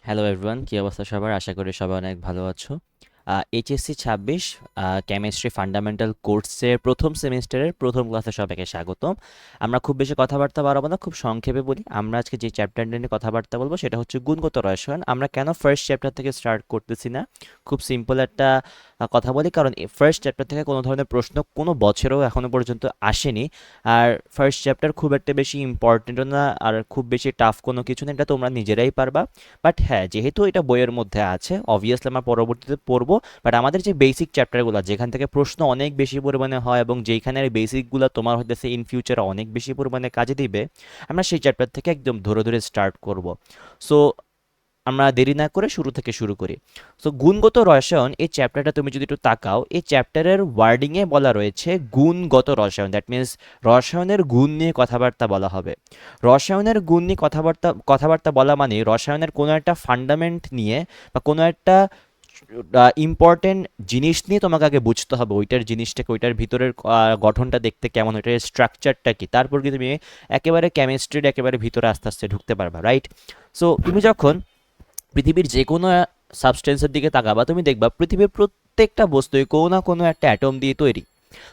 Hello everyone, কী অবস্থা সবার? আশা করি সবাই অনেক ভালো আছো। এইচএসসি 26 কেমিস্ট্রি ফান্ডামেন্টাল কোর্সের প্রথম সেমিস্টারের প্রথম ক্লাসে সবাইকে স্বাগতম। আমরা খুব বেশি কথাবার্তা বাড়াবো না, খুব সংক্ষেপে বলি। আমরা আজকে যে চ্যাপ্টারটা নিয়ে কথাবার্তা বলবো সেটা হচ্ছে গুণগত রসায়ন। আমরা কেন ফার্স্ট চ্যাপ্টার থেকে স্টার্ট করতেছি না, খুব সিম্পল একটা কথা বলি, কারণ ফার্স্ট চ্যাপ্টার থেকে কোনো ধরনের প্রশ্ন কোনো বছরেও এখনো পর্যন্ত আসেনি। আর ফার্স্ট চ্যাপ্টার খুব একটা বেশি ইম্পর্টেন্টও না, আর খুব বেশি টাফ কোনো কিছু না, এটা তোমরা নিজেরাই পারবা। বাট হ্যাঁ, যেহেতু এটা বইয়ের মধ্যে আছে, অবভিয়াসলি আমরা পরবর্তীতে পড়বো। বাট আমাদের যে বেসিক চ্যাপ্টারগুলো, যেখান থেকে প্রশ্ন অনেক বেশি পরিমাণে হয় এবং যেইখানের বেসিকগুলো তোমার হইতেছে ইন ফিউচারে অনেক বেশি পরিমাণে কাজে দিবে, আমরা সেই চ্যাপ্টার থেকে একদম ধরে ধরে স্টার্ট করব। সো আমরা দেরি না করে শুরু থেকে শুরু করি। সো গুণগত রসায়ন এই চ্যাপ্টারটা তুমি যদি একটু তাকাও, এই চ্যাপ্টারের ওয়ার্ডিংয়ে বলা রয়েছে গুণগত রসায়ন। দ্যাট মিনস রসায়নের গুণ নিয়ে কথাবার্তা বলা হবে। রসায়নের গুণ নিয়ে কথাবার্তা কথাবার্তা বলা মানে রসায়নের কোনো একটা ফান্ডামেন্ট নিয়ে বা কোনো একটা ইম্পর্টেন্ট জিনিস নিয়ে তোমাকে আগে বুঝতে হবে, ওইটার জিনিসটাকে, ওইটার ভিতরের গঠনটা দেখতে কেমন, ওইটার স্ট্রাকচারটা কি, তারপর কি তুমি একেবারে কেমিস্ট্রির একেবারে ভিতরে আস্তে আস্তে ঢুকতে পারবা, রাইট? সো তুমি যখন পৃথিবীর যে কোনো সাবস্টেন্সের দিকে তাকাবা, তুমি দেখবা পৃথিবীর প্রত্যেকটা বস্তুই কোনো না কোনো একটা অ্যাটম দিয়ে তৈরি।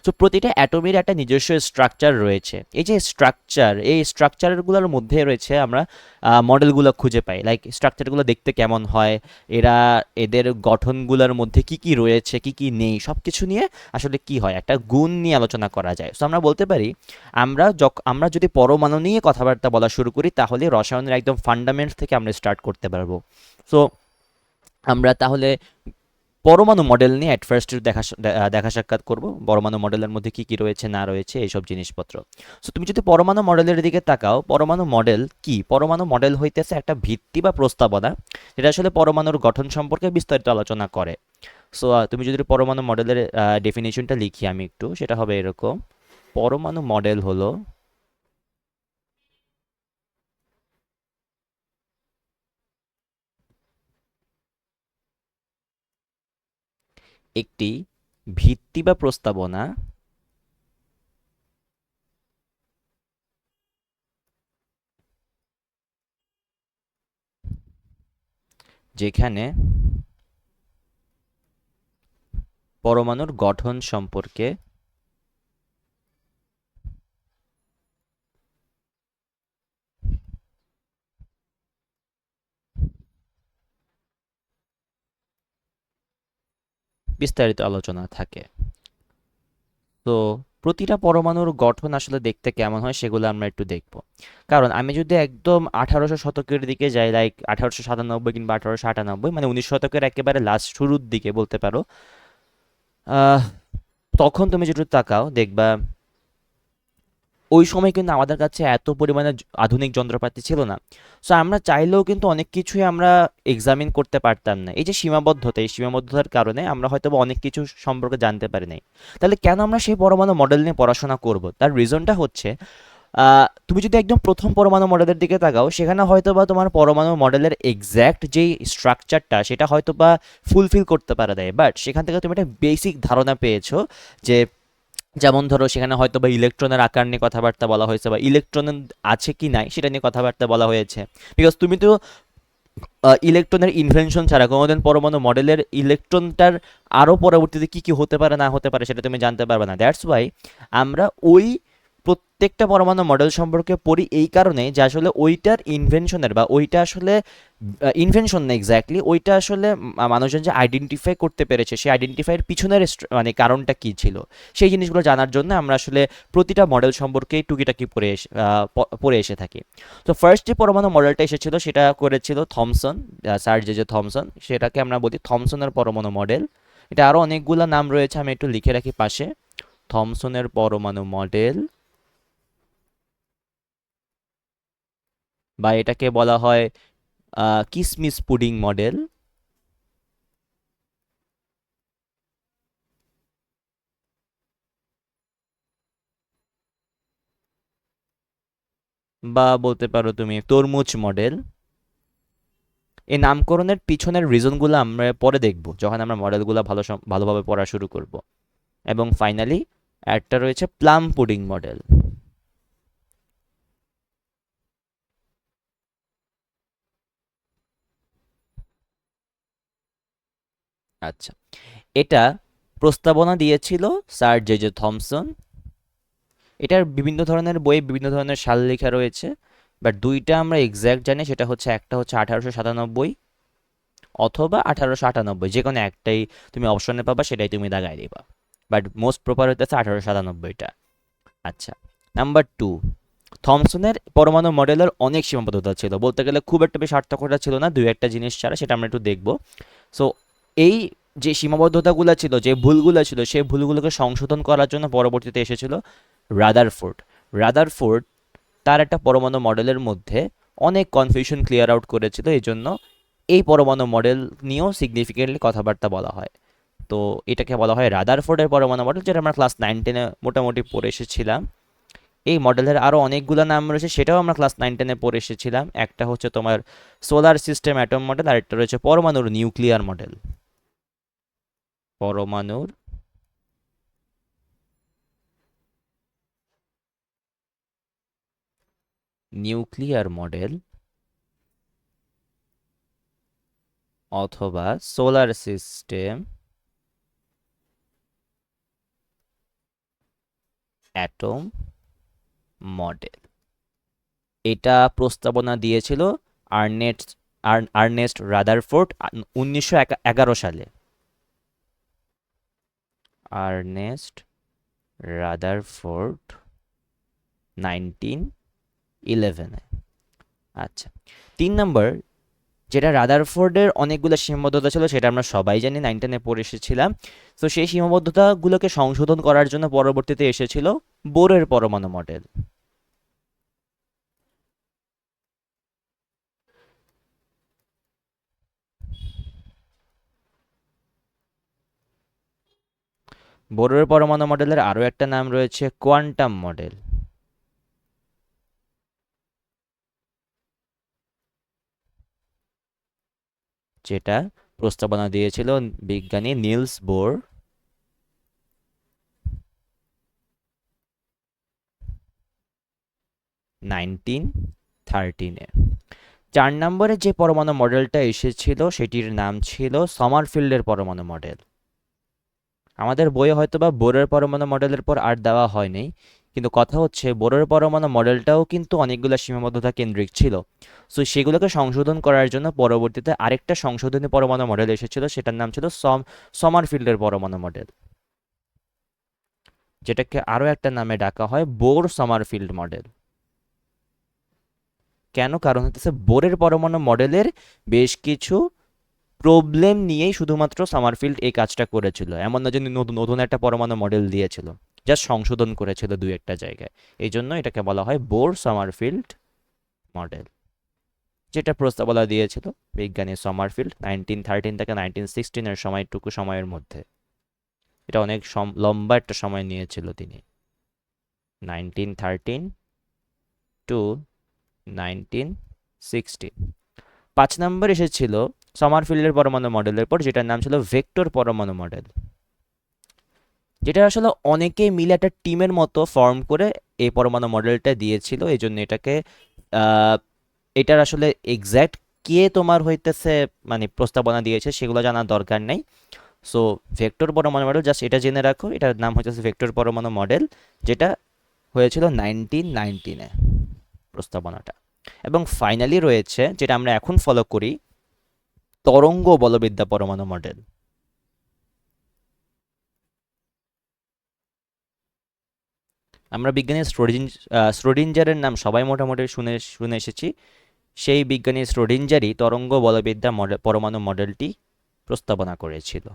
সো প্রতিটা অ্যাটমের একটা নিজস্ব স্ট্রাকচার রয়েছে। এই যে স্ট্রাকচার, এই স্ট্রাকচারগুলোর মধ্যে রয়েছে আমরা মডেলগুলো খুঁজে পাই, লাইক স্ট্রাকচারগুলো দেখতে কেমন হয়, এরা এদের গঠনগুলোর মধ্যে কি কি রয়েছে, কি কি নেই, সব কিছু নিয়ে আসলে কি হয় একটা গুণ নিয়ে আলোচনা করা যায়। সো আমরা বলতে পারি, আমরা যদি পরমাণু নিয়ে কথাবার্তা বলা শুরু করি, তাহলে রসায়নের একদম ফান্ডামেন্টস থেকে আমরা স্টার্ট করতে পারবো। সো আমরা তাহলে পরমাণু মডেল নিয়ে অ্যাট ফার্স্ট দেখা সাক্ষাৎ করব, পরমাণু মডেলের মধ্যে কি কি রয়েছে না রয়েছে এইসব জিনিসপত্র। সো তুমি যদি পরমাণু মডেলের দিকে তাকাও, পরমাণু মডেল কি? পরমাণু মডেল হইতেছে একটা ভিত্তি বা প্রস্তাবনা, যেটা আসলে পরমাণুর গঠন সম্পর্কে বিস্তারিত আলোচনা করে। সো তুমি যদি পরমাণু মডেলের ডেফিনেশনটা লিখি আমি একটু, সেটা হবে এরকম: পরমাণু মডেল হলো একটি ভিত্তি বা প্রস্তাবনা যেখানে পরমাণুর গঠন সম্পর্কে বিস্তারিত আলোচনা থাকে। তো প্রতিটা পরমাণুর গঠন আসলে দেখতে কেমন হয় সেগুলো আমরা একটু দেখব। কারণ আমি যদি একদম 1800 শতকের দিকে যাই, লাইক 1897 কিংবা 1898, মানে 19 শতকের একেবারে লাস্ট শুরুর দিকে বলতে পারো, আহ, তখন তুমি যদি তাকাও দেখবা ওই সময় কিন্তু আমাদের কাছে এত পরিমাণে আধুনিক যন্ত্রপাতি ছিল না। সো আমরা চাইলেও কিন্তু অনেক কিছুই আমরা এক্সামিন করতে পারতাম না। এই যে সীমাবদ্ধতা, এই সীমাবদ্ধতার কারণে আমরা হয়তো বা অনেক কিছু সম্পর্কে জানতে পারি নাই। তাহলে কেন আমরা সেই পরমাণু মডেল নিয়ে পড়াশোনা করব? তার রিজনটা হচ্ছে, তুমি যদি একদম প্রথম পরমাণু মডেলের দিকে তাকাও, সেখানে হয়তো বা তোমার পরমাণু মডেলের এক্স্যাক্ট যেই স্ট্রাকচারটা সেটা হয়তো বা ফুলফিল করতে পারে দেয়, বাট সেখান থেকে তুমি একটা বেসিক ধারণা পেয়েছো যে, যেমন ধরো সেখানে হয়তো বা ইলেকট্রনের আকার নিয়ে কথাবার্তা বলা হয়েছে, বা ইলেকট্রন আছে কি নাই সেটা নিয়ে কথাবার্তা বলা হয়েছে। বিকজ তুমি তো ইলেকট্রনের ইনভেনশন ছাড়া কোনোদিন পরমাণু মডেলের ইলেকট্রনটার আরও পরবর্তীতে কী কী হতে পারে না হতে পারে সেটা তুমি জানতে পারবে না। দ্যাটস ওয়াই আমরা ওই প্রত্যেকটা পরমাণু মডেল সম্পর্কে পড়ি, এই কারণে যে আসলে ওইটার ইনভেনশনের বা ওইটা আসলে ইনভেনশন না, এক্স্যাক্টলি ওইটা আসলে মানুষজন যে আইডেন্টিফাই করতে পেরেছে, সেই আইডেন্টিফাইয়ের পিছনের মানে কারণটা কী ছিল, সেই জিনিসগুলো জানার জন্য আমরা আসলে প্রতিটা মডেল সম্পর্কে টুকিটাকি পড়ে এসে থাকি। তো ফার্স্ট যে পরমাণু মডেলটা এসেছিল সেটা করেছিল থমসন, স্যার জে থমসন। সেটাকে আমরা বলি থমসনের পরমাণু মডেল। এটা আরও অনেকগুলো নাম রয়েছে, আমি একটু লিখে রাখি পাশে। থমসনের পরমাণু মডেল, বা এটাকে বলা হয় কিসমিস পুডিং মডেল, বা বলতে পারো তুমি তরমুজ মডেল। এই নামকরণের পিছনের রিজনগুলো আমরা পরে দেখব যখন আমরা মডেলগুলো ভালোভাবে পড়া শুরু করব। এবং ফাইনালি একটা রয়েছে প্লাম পুডিং মডেল। আচ্ছা, এটা প্রস্তাবনা দিয়েছিল স্যার জে থমসন। এটার বিভিন্ন ধরনের বইয়ে বিভিন্ন ধরনের সাল লেখা রয়েছে, বাট দুইটা আমরা এক্স্যাক্ট জানি, সেটা হচ্ছে একটা হচ্ছে 1897 অথবা 1898, যে কোনো একটাই তুমি অপশনে পাবা, সেটাই তুমি দাগায় দিবা, বাট মোস্ট প্রপার হইতেছে 1897টা। আচ্ছা, নাম্বার টু, থমসনের পরমাণু মডেলের অনেক সীমাবদ্ধতা ছিল, বলতে গেলে খুব একটা বেশি সার্থকতা ছিল না, দুই একটা জিনিস ছাড়া, সেটা আমরা একটু দেখব। সো এই যে সীমাবদ্ধতাগুলো ছিল, যে ভুলগুলো ছিল, সেই ভুলগুলোকে সংশোধন করার জন্য পরবর্তীতে এসেছিল রাদারফোর্ড। রাদারফোর্ড তার একটা পরমাণু মডেলের মধ্যে অনেক কনফিউশন ক্লিয়ার আউট করেছিল, এই জন্য এই পরমাণু মডেল নিয়েও সিগনিফিকেন্টলি কথাবার্তা বলা হয়। তো এটাকে বলা হয় রাদারফোর্ডের পরমাণু মডেল, যেটা আমরা ক্লাস 9-10-এ মোটামুটি পড়ে এসেছিলাম। এই মডেলের আরও অনেকগুলো নাম রয়েছে, সেটাও আমরা ক্লাস 9-10-এ পড়ে এসেছিলাম। একটা হচ্ছে তোমার সোলার সিস্টেম অ্যাটম মডেল, আর একটা রয়েছে পরমাণুর নিউক্লিয়ার মডেল। পরমাণুর নিউক্লিয়ার মডেল অথবা সোলার সিস্টেম অ্যাটম মডেল। এটা প্রস্তাবনা দিয়েছিল আর্নেস্ট আর্নেস্ট রাদারফোর্ড 1911 সালে। আর্নেস্ট রাদারফোর্ড 1911-এ। আচ্ছা, 3 নম্বর, যেটা রাদারফোর্ডের অনেকগুলো সীমাবদ্ধতা ছিল, সেটা আমরা সবাই জানি, 9-10-এ পড়ে এসেছিলাম। তো সেই সীমাবদ্ধতাগুলোকে সংশোধন করার জন্য পরবর্তীতে এসেছিল বোরের পরমাণু মডেল। বোরের পরমাণু মডেলের আরও একটা নাম রয়েছে কোয়ান্টাম মডেল, যেটা প্রস্তাবনা দিয়েছিল বিজ্ঞানী নিলস বোর 1913-এ। 4 নম্বরে যে পরমাণু মডেলটা এসেছিল সেটির নাম ছিল সমারফিল্ডের পরমাণু মডেল। আমাদের বইয়ে হয়তো বা বোরের পরমাণু মডেলের পর আর দেওয়া হয়নি, কিন্তু কথা হচ্ছে বোরের পরমাণু মডেলটাও কিন্তু অনেকগুলো সীমাবদ্ধতা কেন্দ্রিক ছিল। সো সেগুলোকে সংশোধন করার জন্য পরবর্তীতে আরেকটা সংশোধনী পরমাণু মডেল এসেছিল, সেটার নাম ছিল সমারফিল্ডের পরমাণু মডেল, যেটাকে আরও একটা নামে ডাকা হয় বোর সমারফিল্ড মডেল। কেন? কারণ হচ্ছে বোরের পরমাণু মডেলের বেশ কিছু প্রবলেম নিয়েই শুধুমাত্র সামারফিল্ড এই কাজটা করেছিল, এমন না যে নতুন নতুন একটা পরমাণু মডেল দিয়েছিল, জাস্ট সংশোধন করেছিল দুই একটা জায়গায়। এই জন্য এটাকে বলা হয় বোর সামারফিল্ড মডেল, যেটা প্রস্তাবনা দিয়েছিল বিজ্ঞানী সমারফিল্ড 1913 থেকে 1916-এর সময়টুকু সময়ের মধ্যে। এটা অনেক লম্বা একটা সময় নিয়েছিল তিনি, 1913 টু 1916। 5 নম্বর এসেছিল সমারফিল্ডের পরমাণু মডেলের পর, যেটার নাম ছিল ভেক্টর পরমাণু মডেল, যেটা আসলে অনেকে মিলে একটা টিমের মতো ফর্ম করে এই পরমাণু মডেলটা দিয়েছিল। এই জন্য এটাকে আহ, এটার আসলে এক্স্যাক্ট কে তোমার হইতেছে মানে প্রস্তাবনা দিয়েছে সেগুলো জানার দরকার নেই। সো ভেক্টর পরমাণু মডেল, জাস্ট এটা জেনে রাখো, এটার নাম হইতেছে ভেক্টর পরমাণু মডেল, যেটা হয়েছিল 1919-এ প্রস্তাবনাটা। এবং ফাইনালি রয়েছে, যেটা আমরা এখন ফলো করি, তরঙ্গ বলবিদ্যা পরমাণু মডেল। আমরা বিজ্ঞানী শ্রোডিঞ্জারের নাম সবাই মোটামুটি শুনে শুনে এসেছি। সেই বিজ্ঞানী শ্রোডিঞ্জারই তরঙ্গ বলবিদ্যা পরমাণু মডেলটি প্রস্তাবনা করেছিল।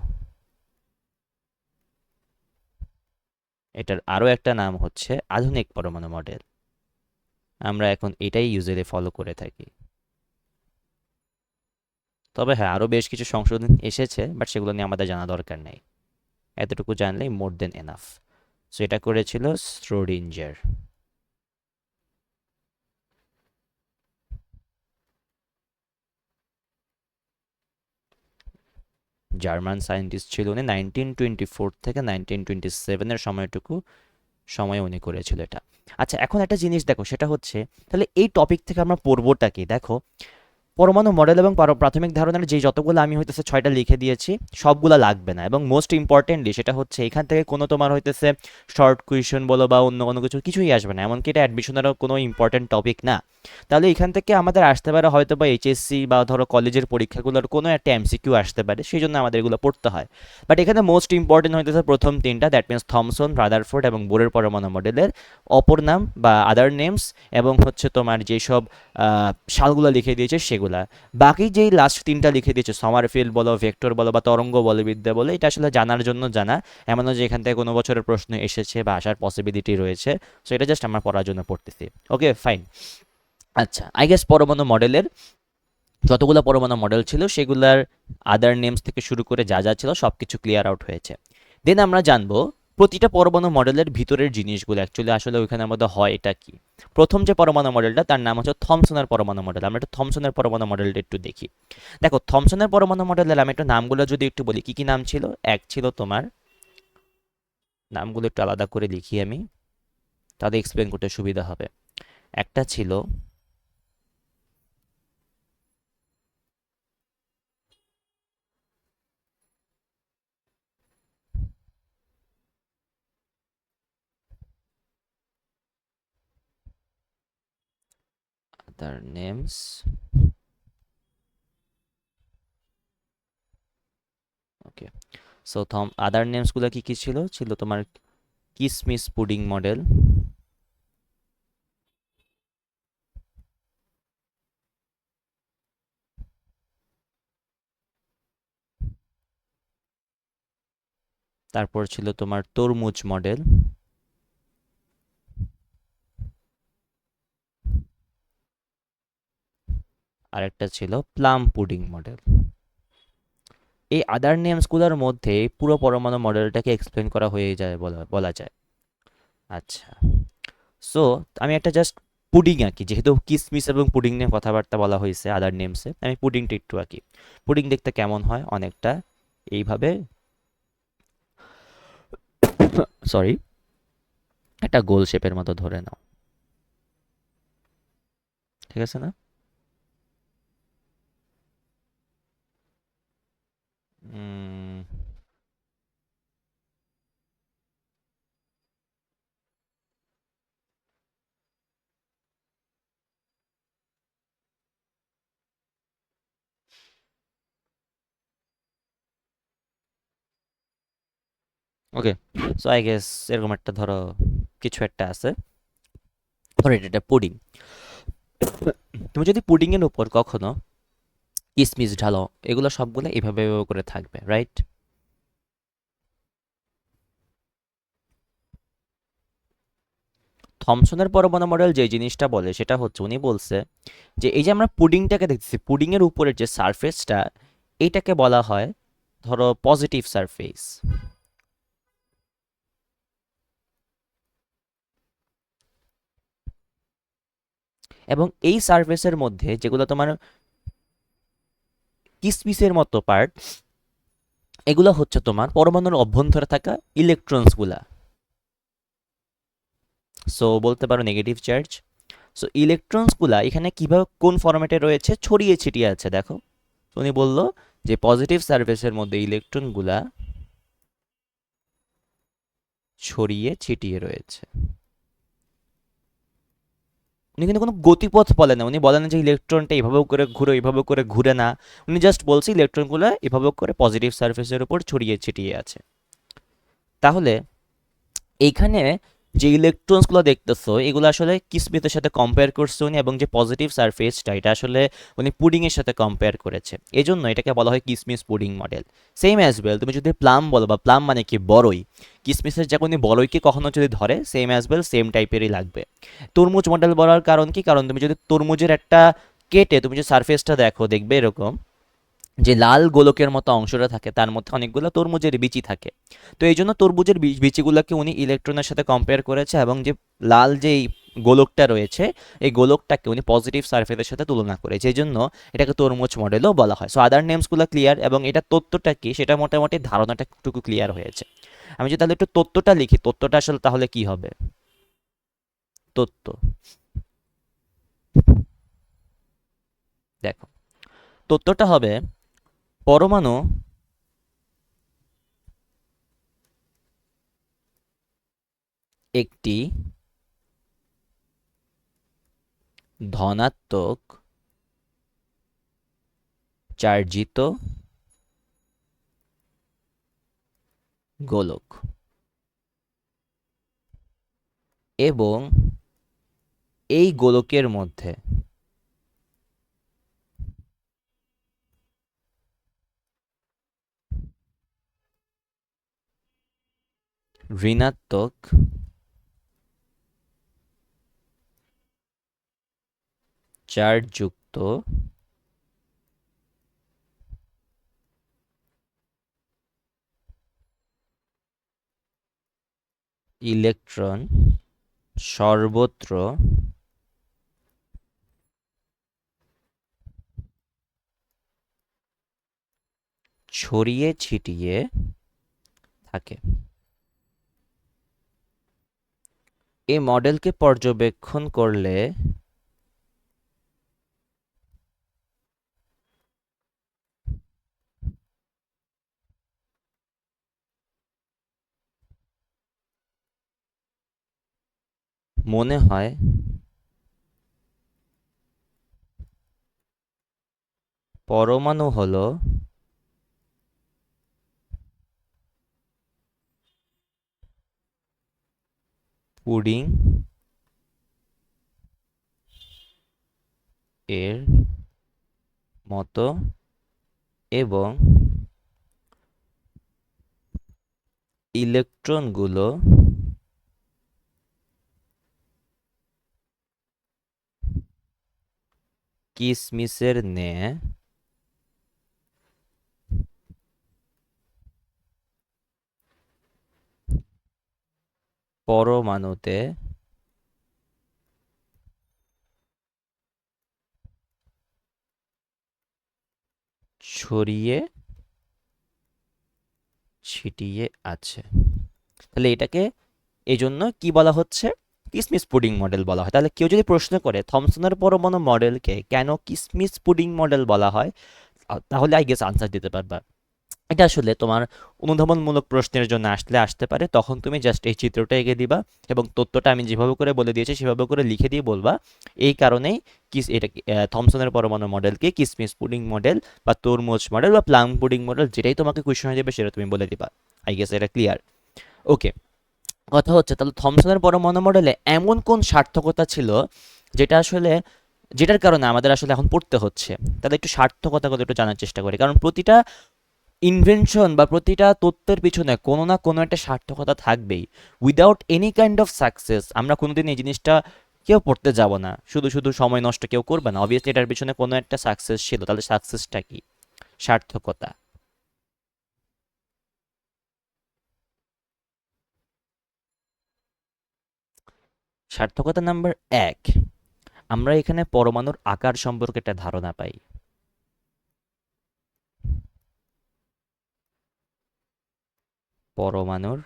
এটার আরও একটা নাম হচ্ছে আধুনিক পরমাণু মডেল। আমরা এখন এটাই ইউজুয়ালি ফলো করে থাকি। তবে হ্যাঁ, আরও বেশ কিছু সংশোধন এসেছে, বাট সেগুলো নিয়ে আমাদের জানা দরকার নেই, এতটুকু জানলেই মোর দেন এনাফ। সো এটা করেছিল শ্রোডিঞ্জার। জার্মান সায়েন্টিস্ট ছিল উনি, 1924 থেকে 1927-এর সময়টুকু সময় উনি করেছিল এটা। আচ্ছা, এখন একটা জিনিস দেখো, সেটা হচ্ছে তাহলে এই টপিক থেকে আমরা পড়বোটা কি? দেখো, পরমাণু মডেল এবং প্রাথমিক ধারণার যে যতগুলো আমি হইতেছে 6টা লিখে দিয়েছি সবগুলা লাগবে না, এবং মোস্ট ইম্পর্টেন্টলি সেটা হচ্ছে এখান থেকে কোনো তোমার হইতেছে শর্ট কুয়েশন বলো বা অন্য কোনো কিছু কিছুই আসবে না, এমনকি এটা অ্যাডমিশনেরও কোনো ইম্পর্টেন্ট টপিক না। তাহলে এখান থেকে আমাদের আসতে পারে হয়তো বা এইচএসসি বা ধরো কলেজের পরীক্ষাগুলোর কোনো একটা এমসিকিউ আসতে পারে, সেই জন্য আমাদের এগুলো পড়তে হয়। বাট এখানে মোস্ট ইম্পর্টেন্ট হইতেছে প্রথম তিনটা, দ্যাট মিনস থমসন, রাদারফোর্ড এবং বোরের পরমাণু মডেলের অপর নাম বা আদার নেমস, এবং হচ্ছে তোমার যেসব সালগুলো লিখে দিয়েছে সেগুলা। বাকি যেই লাস্ট তিনটা লিখে দিয়েছে সমারফিল্ড বলো, ভেক্টর বলো বা তরঙ্গ বলবিদ্যা বলো, এটা আসলে জানার জন্য জানা, এমনও যে এখান থেকে কোনো বছরের প্রশ্ন এসেছে বা আসার পসিবিলিটি রয়েছে। সো এটা জাস্ট আমরা পড়ার জন্য পড়তেছি। Okay fine. আচ্ছা, আই গেস পরমাণু মডেলের যতগুলো পরমাণু মডেল ছিল সেগুলার আদার নেমস থেকে শুরু করে যা যা ছিল সব কিছু ক্লিয়ার আউট হয়েছে। দেন আমরা জানবো প্রতিটা পরমাণু মডেলের ভিতরের জিনিসগুলো অ্যাকচুয়ালি আসলে ওইখানের মধ্যে হয় এটা কি। প্রথম যে পরমাণু মডেলটা তার নাম হচ্ছে থমসনের পরমাণু মডেল। আমরা একটু থমসনের পরমাণু মডেলটা একটু দেখি। দেখো থমসনের পরমাণু মডেলের আমি একটু নামগুলো যদি একটু বলি, কি কি নাম ছিল। এক ছিল তোমার, নামগুলো একটু আলাদা করে লিখি আমি, তাদের এক্সপ্লেন করতে সুবিধা হবে। একটা ছিল তার নেমস, ওকে। সো আদার নেমসগুলো কি কি ছিল, ছিল তোমার কিসমিস পুডিং মডেল, তারপর ছিল তোমার তরমুজ মডেল, আরেকটা ছিল প্লাম পুডিং মডেল। এই আদার নেমসগুলোর মধ্যে পুরো পরমাণু মডেলটাকে এক্সপ্লেন করা হয়ে যায় বলা বলা যায়। আচ্ছা, সো আমি একটা জাস্ট পুডিং আঁকি, যেহেতু কিসমিস এবং পুডিং নিয়ে কথাবার্তা বলা হয়েছে আদার নেমসে, আমি পুডিংটা একটু আঁকি। পুডিং দেখতে কেমন হয়, অনেকটা এইভাবে, সরি, একটা গোল শেপের মতো ধরে নাও, ঠিক আছে না? উম, ওকে, সো আই গেস এরকম একটা ধরো কিছু একটা আছে, ধরো এটা একটা পুডিং। তুমি যদি পুডিং এর উপর কখনো কিসমিস ঢালো, এগুলো সবগুলো এভাবে এভাবে করে থাকবে, রাইট? থমসনের পরমাণু মডেল যে জিনিসটা বলে সেটা হচ্ছে, উনি বলছে যে এই যে আমরা পুডিংটাকে দেখতেছি, পুডিং এর উপরের যে সারফেসটা, এইটাকে বলা হয় ধরো পজিটিভ সারফেস। এবং এই সারফেসের মধ্যে যেগুলো তোমার কিসমিসের মতো পার্ট, এগুলো হচ্ছে তোমার পরমাণুর অভ্যন্তরে থাকা ইলেকট্রনসগুলা। সো বলতে পারো নেগেটিভ চার্জ। সো ইলেকট্রনসগুলা এখানে কিভাবে কোন ফরম্যাটে রয়েছে, ছড়িয়ে ছিটিয়ে আছে দেখো। উনি বলল যে পজিটিভ সারফেসের মধ্যে ইলেকট্রনগুলা ছড়িয়ে ছিটিয়ে রয়েছে। উনি কিন্তু কোনো গতিপথ বলে না, উনি বলেন না যে ইলেকট্রনটা এভাবেও করে ঘুরে এভাবে করে ঘুরে না, উনি জাস্ট বলছে ইলেকট্রনগুলো এভাবে করে পজিটিভ সারফেসের উপর ছড়িয়ে ছিটিয়ে আছে। তাহলে এইখানে যে ইলেকট্রনসগুলো দেখতেছো এগুলো আসলে কিসমিসের সাথে কম্পেয়ার করছে উনি, এবং যে পজিটিভ সারফেসটা এটা আসলে উনি পুডিংয়ের সাথে কম্পেয়ার করেছে, এজন্য এটাকে বলা হয় কিসমিস pudding model. Same as well তুমি যদি প্লাম বলো, বা প্লাম মানে কি বড়ই, কিসমিসের যখন উনি বড়ইকে কখনো যদি ধরে সেম অ্যাজ ওয়েল সেম টাইপেরই লাগবে। তরমুজ মডেল বলার কারণ কি, কারণ তুমি যদি তরমুজের একটা কেটে তুমি যে সারফেসটা দেখো, দেখবে এরকম যে লাল গোলকের মতো অংশটা থাকে, তার মধ্যে অনেকগুলো তরমুজের বিচি থাকে। তো এই জন্য তরমুজের বিচিগুলোকে উনি ইলেকট্রনের সাথে কম্পেয়ার করেছে, এবং যে লাল যেই গোলকটা রয়েছে এই গোলকটাকে উনি পজিটিভ সারফেসের সাথে তুলনা করেছে, এই জন্য এটাকে তরমুজ মডেলও বলা হয়। সো আদার নেমসগুলো ক্লিয়ার, এবং এটা তত্ত্বটা কি সেটা মোটামুটি ধারণাটা একটু ক্লিয়ার হয়েছে। আমি যদি তাহলে একটু তত্ত্বটা লিখি, তত্ত্বটা আসলে তাহলে কি হবে, তত্ত্ব দেখো, তথ্যটা হবে পরমাণু একটি ধনাত্মক চার্জিত গোলক এবং এই গোলকের মধ্যে ঋণাত্মক চার্জযুক্ত ইলেকট্রন সর্বত্র ছড়িয়ে ছিটিয়ে থাকে। এই মডেলকে পর্যবেক্ষণ করলে মনে হয় পরমাণু হলো পুডিং এর মতো এবং ইলেকট্রনগুলো কিসমিসের ন্যায় পরমাণুতে ছড়িয়ে ছিটিয়ে আছে। তাহলে এটাকে এই জন্য কি বলা হচ্ছে, কিসমিস পুডিং মডেল বলা হয়। তাহলে কেউ যদি প্রশ্ন করে থমসনের পরমাণু মডেলকে কেন কিসমিস পুডিং মডেল বলা হয়, তাহলে আই গেস আনসার দিতে পারবা। এটা আসলে তোমার অনুধাবনমূলক প্রশ্নের জন্য আসতে পারে, তখন তুমি জাস্ট এই চিত্রটা এঁকে দিবা এবং তথ্যটা আমি যেভাবে করে বলে দিয়েছি সেভাবে করে লিখে দিয়ে বলবা এই কারণেই এটা থমসনের পরমাণু মডেলকে কিসমিস পুডিং মডেল বা তরমুজ মডেল বা প্লাম পুডিং মডেল, যেটাই তোমাকে কোয়েশ্চনে দেবে সেটা তুমি বলে দিবা। আই গেস এটা ক্লিয়ার। ওকে, কথা হচ্ছে তাহলে থমসনের পরমাণু মডেলে এমন কোন সার্থকতা ছিল যেটা আসলে যেটার কারণে আমাদের আসলে এখন পড়তে হচ্ছে। তাহলে একটু সার্থকতাগুলো একটু জানার চেষ্টা করি, কারণ প্রতিটা ইনভেনশন বা প্রতিটা তত্ত্বের পিছনে কোনো না কোনো একটা সার্থকতা থাকবেই। Without any kind of success আমরা কোনোদিন এই জিনিসটা কেউ পড়তে যাব না, শুধু শুধু সময় নষ্ট কেউ করবে না। অবভিয়াসলি এটার পিছনে কোনো একটা সাকসেস ছিল, তাহলে সাকসেসটা কি? সার্থকতা। সার্থকতা নাম্বার 1, আমরা এখানে পরমাণুর আকার সম্পর্কে একটা ধারণা পাই। পরমাণুর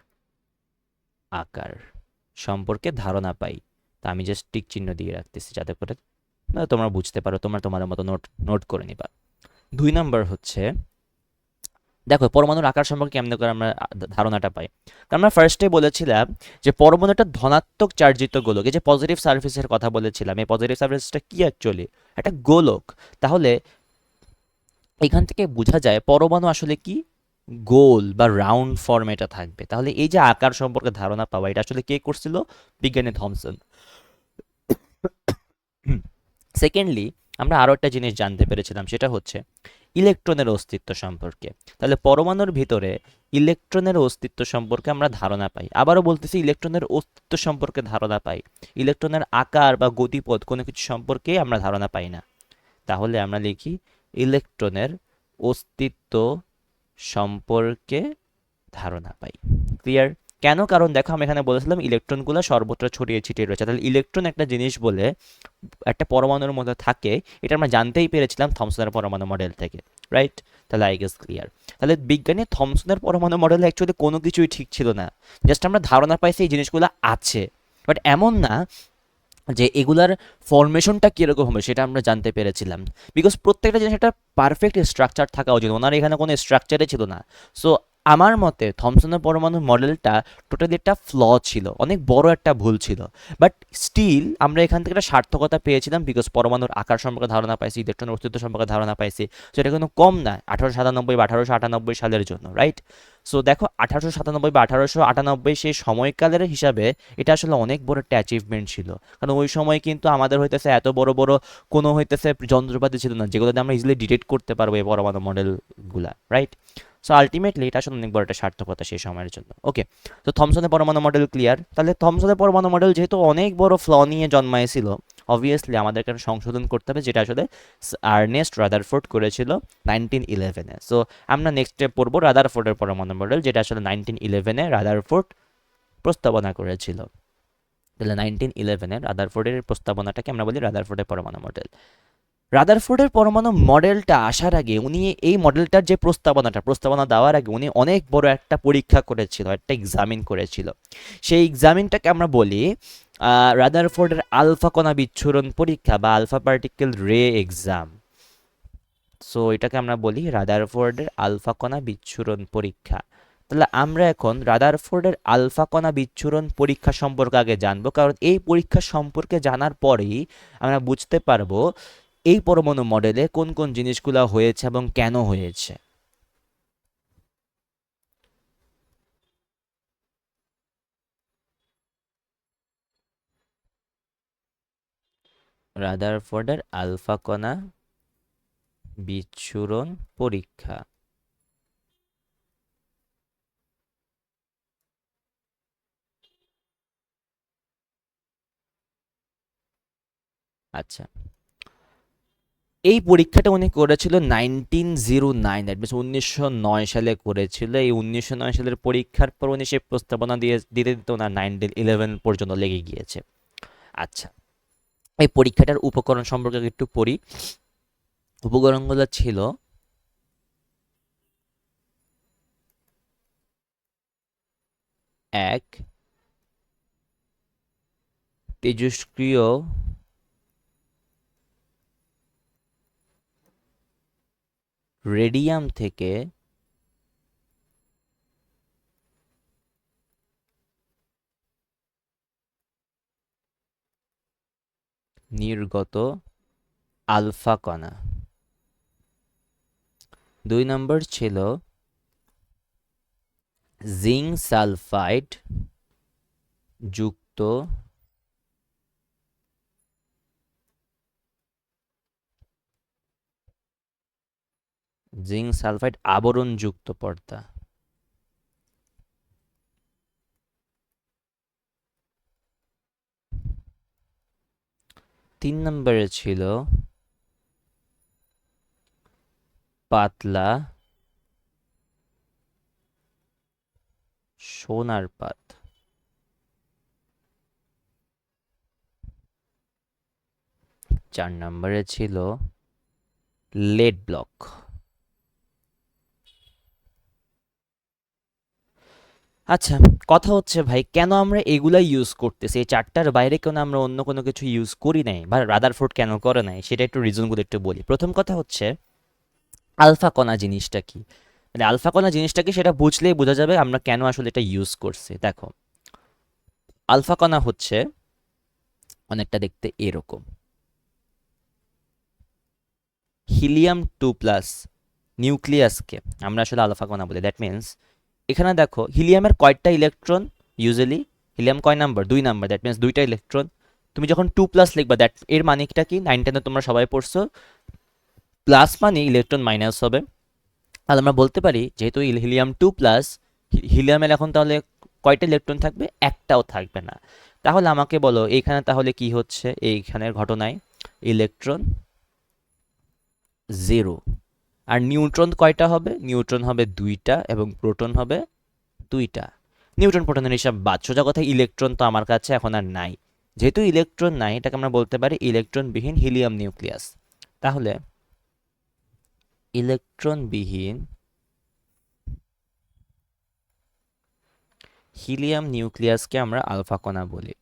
আকার সম্পর্কে ধারণা পাই। তা আমি জাস্ট টিক চিহ্ন দিয়ে রাখতেছি যাতে করে তোমরা বুঝতে পারো, তোমাদের মতো নোট নোট করে নিবা। 2 নাম্বার হচ্ছে, দেখো পরমাণুর আকার সম্পর্কে কেমন করে আমরা ধারণাটা পাই। কারণ আমরা ফার্স্টে বলেছিলাম যে পরমাণু একটা ধনাত্মক চার্জিত গোলক। এই যে পজিটিভ সারফেসের কথা বলেছিলাম, এই পজিটিভ সারফেসটা কি অ্যাকচুয়ালি? একটা গোলক। তাহলে এখান থেকে বোঝা যায় পরমাণু আসলে কি, গোল বা রাউন্ড ফর্মে এটা থাকবে। তাহলে এই যে আকার সম্পর্কে ধারণা পাওয়া, এটা আসলে কে করছিল? বিজ্ঞানী থমসন। সেকেন্ডলি আমরা আরও একটা জিনিস জানতে পেরেছিলাম, সেটা হচ্ছে ইলেকট্রনের অস্তিত্ব সম্পর্কে। তাহলে পরমাণুর ভিতরে ইলেকট্রনের অস্তিত্ব সম্পর্কে আমরা ধারণা পাই। আবারও বলতেছি, ইলেকট্রনের অস্তিত্ব সম্পর্কে ধারণা পাই। ইলেকট্রনের আকার বা গতিপথ কোনো কিছু সম্পর্কে আমরা ধারণা পাই না। তাহলে আমরা লিখি ইলেকট্রনের অস্তিত্ব সম্পর্কে ধারণা পাই। ক্লিয়ার? কেন? কারণ দেখো আমি এখানে বলেছিলাম ইলেকট্রনগুলো সর্বত্র ছড়িয়ে ছিটিয়ে রয়েছে। তাহলে ইলেকট্রন একটা জিনিস বলে একটা পরমাণুর মধ্যে থাকে, এটা আমরা জানতেই পেরেছিলাম থমসনের পরমাণু মডেল থেকে, রাইট? তাহলে আই গেস ক্লিয়ার। তাহলে বিজ্ঞানী থমসনের পরমাণু মডেলে অ্যাকচুয়ালি কোনো কিছুই ঠিক ছিল না, জাস্ট আমরা ধারণা পাইছি এই জিনিসগুলো আছে। বাট এমন না যে এগুলার ফরমেশনটা কীরকম হবে সেটা আমরা জানতে পেরেছিলাম। বিকজ প্রত্যেকটা জিনিস একটা পারফেক্ট স্ট্রাকচার থাকা উচিত, ওনার এখানে কোনো স্ট্রাকচারে ছিল না। সো আমার মতে থমসনের পরমাণু মডেলটা টোটালি একটা ফ্ল ছিল, অনেক বড় একটা ভুল ছিল। বাট স্টিল আমরা এখান থেকে একটা সার্থকতা পেয়েছিলাম, বিকজ পরমাণুর আকার সম্পর্কে ধারণা পাইছি, ইলেকট্রনের অস্তিত্ব সম্পর্কে ধারণা পাইছি। সো এটা কিন্তু কম না 1897 বা 1898 সালের জন্য, রাইট? সো দেখো 1897 বা 1898 সেই সময়কালের হিসাবে এটা আসলে অনেক বড় একটা অ্যাচিভমেন্ট ছিল। কারণ ওই সময় কিন্তু আমাদের হইতেছে এত বড় বড় কোনো হইতেছে যন্ত্রপাতি ছিল না যেগুলোতে আমরা ইজিলি ডিটেক্ট করতে পারবো এই পরমাণু মডেলগুলা, রাইট? সো আলটিমেটলি এটা আসলে অনেক বড় একটা সার্থকতা সেই সময়ের জন্য। ওকে, তো থমসনের পরমাণু মডেল ক্লিয়ার। তাহলে থমসনের পরমাণু মডেল যেহেতু অনেক বড় ফ্ল নিয়ে জন্মাইছিল, অবভিয়াসলি আমাদের এখানে সংশোধন করতে হবে, যেটা আসলে আর্নেস্ট রাদারফোর্ড করেছিল 1911-এ। সো আমরা নেক্সট স্টেপ পড়বো রাদারফোর্ডের পরমাণু মডেল, যেটা আসলে 1911-এ রাদারফোর্ড প্রস্তাবনা করেছিল। তাহলে 1911-এর রাদারফোর্ডের প্রস্তাবনাটাকে আমরা বলি রাদারফোর্ডের পরমাণু মডেল। রাদারফোর্ডের পরমাণু মডেলটা আসার আগে উনি এই মডেলটার যে প্রস্তাবনা দেওয়ার আগে উনি অনেক বড় একটা পরীক্ষা করেছিল, একটা এক্সামিন করেছিল। সেই এক্সামিনটাকে আমরা বলি রাদারফোর্ডের আলফা কণা বিচ্ছুরণ পরীক্ষা বা আলফা পার্টিকেল রে এক্সাম। সো এটাকে আমরা বলি রাদারফোর্ডের আলফা কণা বিচ্ছুরণ পরীক্ষা। তাহলে আমরা এখন রাদারফোর্ডের আলফা কণা বিচ্ছুরণ পরীক্ষা সম্পর্কে আগে জানবো, কারণ এই পরীক্ষা সম্পর্কে জানার পরেই আমরা বুঝতে পারবো এই পরমাণু মডেলে কোন কোন জিনিসগুলো হয়েছে এবং কেন হয়েছে। রাদারফোর্ডের আলফা কণা বিচ্ছুরণ পরীক্ষা। আচ্ছা, এই পরীক্ষাটা উনি করেছিল 1909, দ্যাট মিনস 1909 সালে করেছিল। এই 1909 সালের পরীক্ষার পর উনি সে প্রস্তাবনা দিতে দিতে ওনার 1911 পর্যন্ত লেগে গিয়েছে। আচ্ছা, এই পরীক্ষাটার উপকরণ সম্পর্কে একটু পড়ি। উপকরণগুলো ছিল এক, তেজস্ক্রিয় রেডিয়াম থেকে নির্গত আলফা কণা। 2 নম্বর ছিল জিঙ্ক সালফাইড যুক্ত আবরণযুক্ত পর্দা। 3 নম্বরে ছিল পাতলা সোনার পাত। 4 নম্বরে ছিল লেড ব্লক। আচ্ছা, কথা হচ্ছে ভাই, কেন আমরা এগুলাই ইউজ করতেছি? এই চারটার বাইরে কেন আমরা অন্য কোনো কিছু ইউজ করি নাই, বা রাদারফোর্ড কেন করে নাই, সেটা একটু রিজনগুলো একটু বলি। প্রথম কথা হচ্ছে আলফা কণা জিনিসটা কি। মানে আলফা কণা জিনিসটা কি সেটা বুঝলেই বোঝা যাবে আমরা কেন আসলে এটা ইউজ করছি। দেখো, আলফা কণা হচ্ছে অনেকটা দেখতে এরকম। হিলিয়াম 2+ নিউক্লিয়াসকে আমরা আসলে আলফা কণা বলি। দ্যাট মিনস এখানে দেখো হিলিয়ামের কয়টা ইলেকট্রন? ইউজুয়ালি হিলিয়াম কয় নাম্বার? 2 নাম্বার। দ্যাট মিনস দুইটা ইলেকট্রন। তুমি যখন 2+ লিখবা, দ্যাট এর মানেটা কি? 9-10 তোমরা সবাই পড়ছো, প্লাস মানে ইলেকট্রন মাইনাস হবে। আর আমরা বলতে পারি যেহেতু হিলিয়াম 2+, হিলিয়ামের এখন তাহলে কয়টা ইলেকট্রন থাকবে? একটাও থাকবে না। তাহলে আমাকে বলো এইখানে তাহলে কি হচ্ছে এইখানের ঘটনায়? ইলেকট্রন 0। আর নিউট্রন কয়টা হবে? নিউট্রন হবে 2টা এবং প্রোটন হবে 2টা। নিউট্রন প্রোটনের হিসাব বাদ। সোজা কথা, ইলেকট্রন তো আমার কাছে এখন আর নাই। যেহেতু ইলেকট্রন নাই, এটাকে আমরা বলতে পারি ইলেকট্রনবিহীন হিলিয়াম নিউক্লিয়াস। তাহলে ইলেকট্রনবিহীন হিলিয়াম নিউক্লিয়াসকে আমরা আলফা কণা বলি।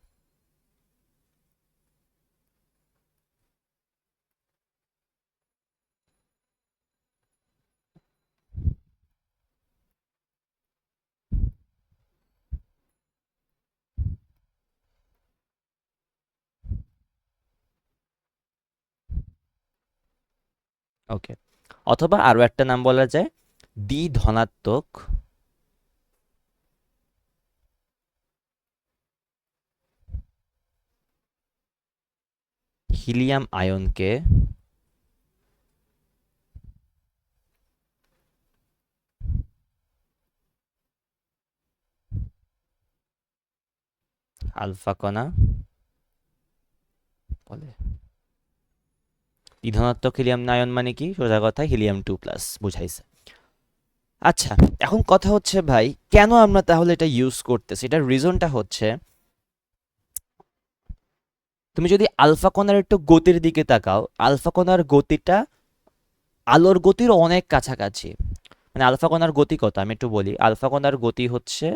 ওকে, অথবা আরো একটা নাম বলা যায় দ্বিধনাত্মক হিলিয়াম আয়নকে আলফা কণা বলে। দ্বিধনাত্মক হিলিয়াম আয়ন মানে কি? সোজা কথা হিলিয়াম 2+ বুঝাইছে। আচ্ছা, এখন কথা হচ্ছে ভাই, কেন আমরা তাহলে এটা ইউজ করতেছি? এটার রিজনটা হচ্ছে, তুমি যদি আলফা কণার একটু গতির দিকে তাকাও, আলফা কণার গতিটা আলোর গতির অনেক কাছাকাছি। মানে আলফা কণার গতি কত আমি একটু বলি। আলফা কণার গতি হচ্ছে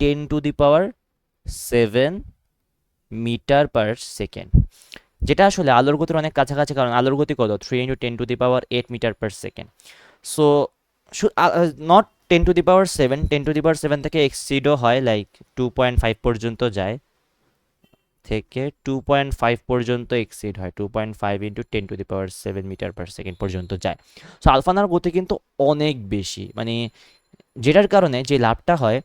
10⁻⁷ মিটার/সেকেন্ড, যেটা আসলে আলোর গতির অনেক কাছাকাছি, কারণ আলোর গতি কত? 3 × 10⁸ মিটার/সেকেন্ড। সো নট 10⁻⁷, 10⁻⁷ থেকে এক্সিডও হয়, লাইক 2.5 পর্যন্ত যায়, থেকে 2.5 পর্যন্ত এক্সিড হয়, 2.5 × 10⁻⁷ মিটার/সেকেন্ড পর্যন্ত যায়। সো আলফানার গতি কিন্তু অনেক বেশি, মানে যেটার কারণে যে লাভটা হয়,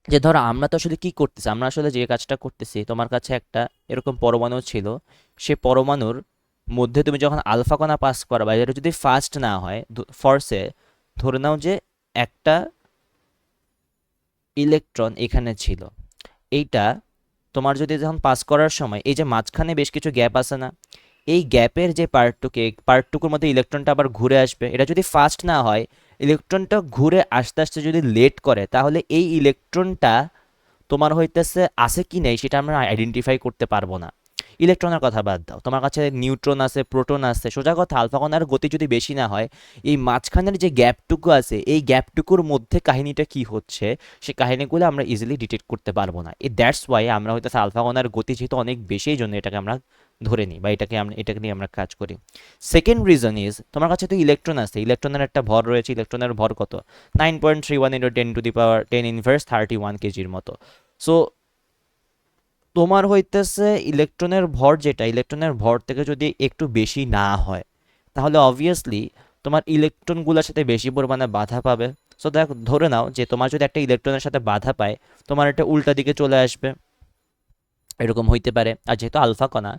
যে ধরো আমরা তো আসলে কি করতেছি, আমরা আসলে যে কাজটা করতেছি, তোমার কাছে একটা এরকম পরমাণু ছিল, সে পরমাণুর মধ্যে তুমি যখন আলফা কণা পাস করবা, এটা যদি ফাস্ট না হয়, ফর্সে ধরে নাও যে একটা ইলেকট্রন এখানে ছিল, এইটা তোমার যদি যখন পাস করার সময় এই যে মাঝখানে বেশ কিছু গ্যাপ আছে না, এই গ্যাপের যে পার্টটুকুর মধ্যে ইলেকট্রনটা আবার ঘুরে আসবে, এটা যদি ফাস্ট না হয়, ইলেকট্রনটা ঘুরে আসতে আসতে যদি লেট করে, তাহলে এই ইলেকট্রনটা তোমার হইতেছে আছে কি নেই সেটা আমরা আইডেন্টিফাই করতে পারবো না। ইলেকট্রনের কথা বাদ দাও, তোমার কাছে নিউট্রন আছে, প্রোটন আছে, সোজা কথা আলফা কণার গতি যদি বেশি না হয়, এই মাঝখানের যে গ্যাপটুকু আছে, এই গ্যাপটুকুর মধ্যে কাহিনীটা কি হচ্ছে, সে কাহিনীগুলো আমরা ইজিলি ডিটেক্ট করতে পারবো না। দ্যাটস ওয়াই আমরা হইতেছে আলফা কণার গতি যেহেতু অনেক বেশি, এই জন্য এটাকে আমরা ধরে নিই, বা এটাকে নিয়ে আমরা কাজ করি। সেকেন্ড রিজন ইজ, তোমার কাছে তো ইলেকট্রন আছে, ইলেকট্রনের একটা ভর রয়েছে, ইলেকট্রনের ভর কত? 9.31 × 10⁻10⁻31 কেজির মতো। সো তোমার হইতেছে ইলেকট্রনের ভর, যেটা ইলেকট্রনের ভর থেকে যদি একটু বেশি না হয়, তাহলে অবভিয়াসলি তোমার ইলেকট্রনগুলোর সাথে বেশি পরিমাণে বাধা পাবে। সো দেখো, ধরে নাও যে তোমার যদি একটা ইলেকট্রনের সাথে বাধা পায়, তোমার একটা উল্টা দিকে চলে আসবে, এরকম হইতে পারে। আর যেহেতু আলফা কণা,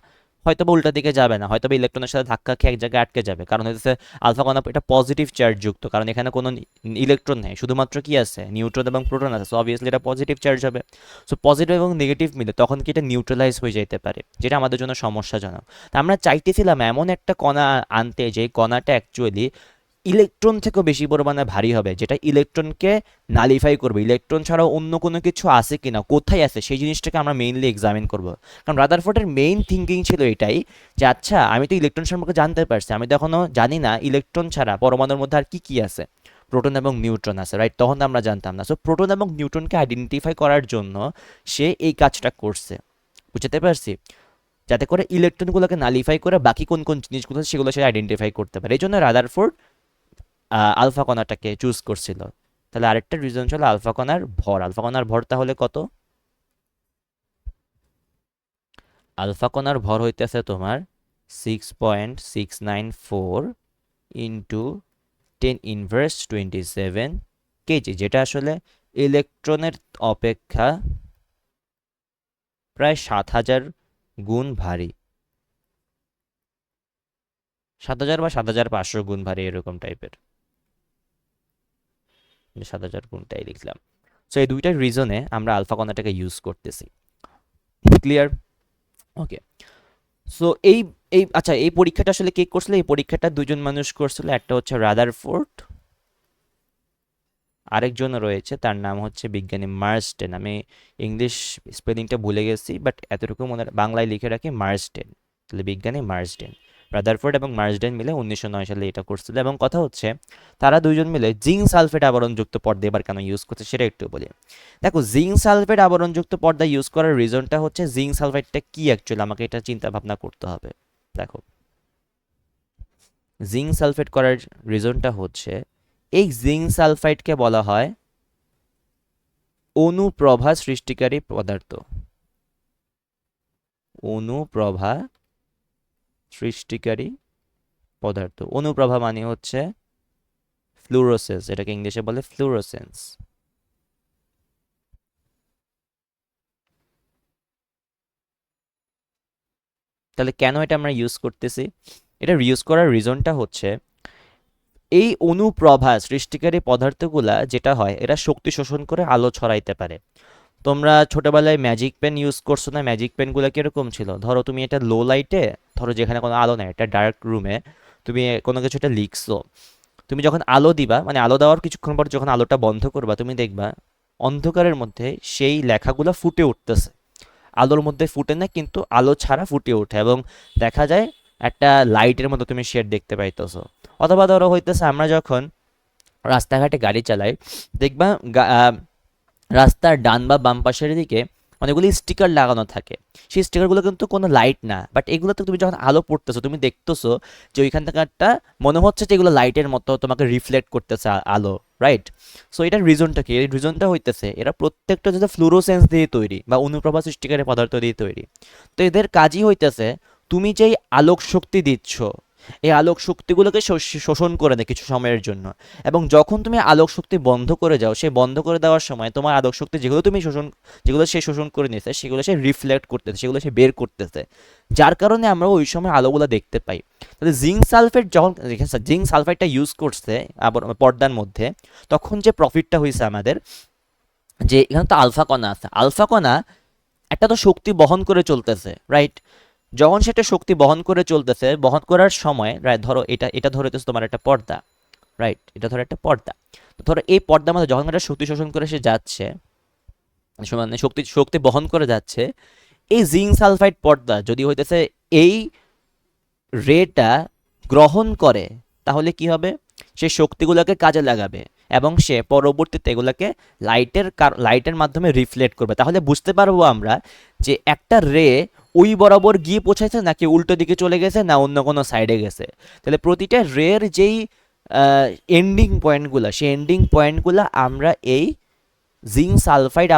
হয়তো বা উল্টা দিকে যাবে না, হয়তো বা ইলেকট্রনের সাথে ধাক্কা খেয়ে এক জায়গায় আটকে যাবে, কারণ হচ্ছে আলফা কণা এটা পজিটিভ চার্জ যুক্ত, কারণ এখানে কোনো ইলেকট্রন নেই, শুধুমাত্র কি আছে? নিউট্রন এবং প্রোটন আছে। সো অবভিয়াসলি এটা পজিটিভ চার্জ হবে। সো পজিটিভ এবং নেগেটিভ মিলে তখন কি এটা নিউট্রালাইজ হয়ে যেতে পারে, যেটা আমাদের জন্য সমস্যাজনক। তা আমরা চাইতেছিলাম এমন একটা কণা আনতে, যে কণাটা অ্যাকচুয়ালি ইলেকট্রন থেকেও বেশি পরিমাণে ভারী হবে, যেটা ইলেকট্রনকে নালিফাই করবে, ইলেকট্রন ছাড়াও অন্য কোনো কিছু আছে কিনা, কোথায় আছে, সেই জিনিসটাকে আমরা মেইনলি এক্সামিন করব। কারণ রাদারফোর্ডের মেইন থিঙ্কিং ছিল এটাই, যে আচ্ছা আমি তো ইলেকট্রন সম্পর্কে জানতে পারছি, আমি তো এখনো জানি না ইলেকট্রন ছাড়া পরমাণুর মধ্যে আর কি কি আছে। প্রোটন এবং নিউট্রন আছে, রাইট? তখন তো আমরা জানতাম না। সো প্রোটন এবং নিউট্রনকে আইডেন্টিফাই করার জন্য সে এই কাজটা করছে, বুঝতে পারছি, যাতে করে ইলেকট্রনগুলোকে নালিফাই করে বাকি কোন কোন জিনিসগুলো সেগুলো সে আইডেন্টিফাই করতে পারে। এই জন্য রাদারফোর্ড আলফা কণাটাকে চুজ করছিল। তাহলে আরেকটা রিজন ছিল আলফা কণার ভর। আলফা কণার ভর তাহলে কত? আলফা কণার ভর হইতেছে তোমার 6.694 ইন্টু 10⁻27 কেজি, যেটা আসলে ইলেকট্রনের অপেক্ষা প্রায় 7,000 গুণ ভারী, 7,000 বা 7,500 গুণ ভারী, এরকম টাইপের। 7,000 গুণটাই লিখলাম। সো এই দুইটা রিজনে আমরা আলফা কণাটাকে ইউজ করতেছি। ক্লিয়ার? ওকে। সো এই এই আচ্ছা, এই পরীক্ষাটা আসলে কে করছিল? এই পরীক্ষাটা দুজন মানুষ করছিল, একটা হচ্ছে রাদারফোর্ড, আরেকজন রয়েছে তার নাম হচ্ছে বিজ্ঞানী মার্সডেন। আমি ইংলিশ স্পেলিংটা ভুলে গেছি, বাট এতটুকু মনে বাংলায় লিখে রাখি মার্সডেন। তাহলে বিজ্ঞানী মার্সডেন, রাদারফোর্ড এবং মার্সডেন মিলে 1909 সালে এটা করছিল। এবং কথা হচ্ছে তারা দুইজন মিলে জিঙ্ক সালফেট আবরণযুক্ত পর্দা এবার কেন ইউজ করছে সেটা একটু বলি। দেখো, জিঙ্ক সালফেট আবরণযুক্ত পর্দা ইউজ করার রিজনটা হচ্ছে, জিঙ্ক সালফেটটা কি অ্যাকচুয়ালি, আমাকে এটা চিন্তা ভাবনা করতে হবে। দেখো, জিঙ্ক সালফেট করার রিজনটা হচ্ছে, এই জিঙ্ক সালফাইডকে বলা হয় অনুপ্রভা সৃষ্টিকারী পদার্থ। অনুপ্রভা সৃষ্টিকারী পদার্থ। অনুপ্রভা মানে হচ্ছে ফ্লুরোসেন্স, এটাকে ইংলিশে বলে ফ্লুরোসেন্স। তাহলে কেন এটা আমরা ইউজ করতেছি? এটা ইউজ করার রিজনটা হচ্ছে এই অনুপ্রভা সৃষ্টিকারী পদার্থগুলা যেটা হয় এটা শক্তি শোষণ করে আলো ছড়াইতে পারে। তোমরা ছোটবেলায় ম্যাজিক পেন ইউজ করছো না? ম্যাজিক পেনগুলো কিরকম ছিল? ধরো তুমি এটা লো লাইটে, ধরো যেখানে কোনো আলো নেই, এটা ডার্ক রুমে তুমি কোনো কিছু একটা লিখছো, তুমি যখন আলো দিবা, মানে আলো দেওয়ার কিছুক্ষণ পর যখন আলোটা বন্ধ করবা, তুমি দেখবা অন্ধকারের মধ্যে সেই লেখাগুলো ফুটে উঠতেছে। আলোর মধ্যে ফুটে না, কিন্তু আলো ছাড়া ফুটে ওঠে এবং দেখা যায় একটা লাইটের মতো তুমি শেড দেখতে পাইতেছো। অথবা ধরো হইতেছে আমরা যখন রাস্তাঘাটে গাড়ি চালাই, দেখবা রাস্তার ডান বা বাম পাশের দিকে অনেকগুলি স্টিকার লাগানো থাকে। সেই স্টিকারগুলো কিন্তু কোনো লাইট না, বাট এগুলোতে তুমি যখন আলো পড়তেছো তুমি দেখতেছো যে ওইখান থেকে একটা মনে হচ্ছে যে এগুলো লাইটের মতো তোমাকে রিফ্লেক্ট করতেছে আলো, রাইট? সো এটার রিজনটা কি? এই রিজনটা হইতেছে এরা প্রত্যেকটা যদি ফ্লুরোসেন্স দিয়ে তৈরি বা অনুপ্রভা সৃষ্টিকারী পদার্থ দিয়ে তৈরি। তো এদের কাজই হইতেছে তুমি যেই আলোক শক্তি দিচ্ছ, এই আলোক শক্তিগুলোকে শোষণ করে দেয় কিছু সময়ের জন্য। এবং যখন তুমি আলোক শক্তি বন্ধ করে যাও, সেই বন্ধ করে দেওয়ার সময় তোমার আলোক শক্তি যেগুলো তুমি শোষণ, যেগুলো সে শোষণ করে নিয়েছে সেগুলো সে রিফ্লেক্ট করতেছে, সেগুলো সে বের করতেছে, যার কারণে আমরা ওই সময় আলোগুলো দেখতে পাই। তাহলে জিঙ্ক সালফেট যখন জিঙ্ক সালফাইডটা ইউজ করছে আবার পর্দার মধ্যে, তখন যে প্রফিটটা হয়েছে আমাদের, যে এখানে তো আলফা কণা আছে, আলফা কণা একটা তো শক্তি বহন করে চলতেছে, রাইট? যখন সেটা শক্তি বহন করে চলতেছে, বহন করার সময়, রাইট, ধরো এটা এটা ধরে হইতেছে তোমার একটা পর্দা, রাইট? এটা ধরো একটা পর্দা। তো ধরো এই পর্দার মধ্যে যখন একটা শক্তি শোষণ করে সে যাচ্ছে, মানে শক্তি শক্তি বহন করে যাচ্ছে, এই জিঙ্ক সালফাইড পর্দা যদি হইতেছে এই রেটা গ্রহণ করে, তাহলে কি হবে? সে শক্তিগুলোকে কাজে লাগাবে এবং সে পরবর্তীতে এগুলোকে লাইটের মাধ্যমে রিফ্লেক্ট করবে। তাহলে বুঝতে পারবো আমরা যে একটা রে ওই বরাবর গিয়ে পৌঁছাইছে নাকি উল্টো দিকে চলে গেছে না অন্য কোনো সাইডে গেছে। তাহলে প্রতিটা রের যেই এন্ডিং পয়েন্টগুলো, সেই এন্ডিং পয়েন্টগুলো আমরা এই জিঙ্ক সালফাইড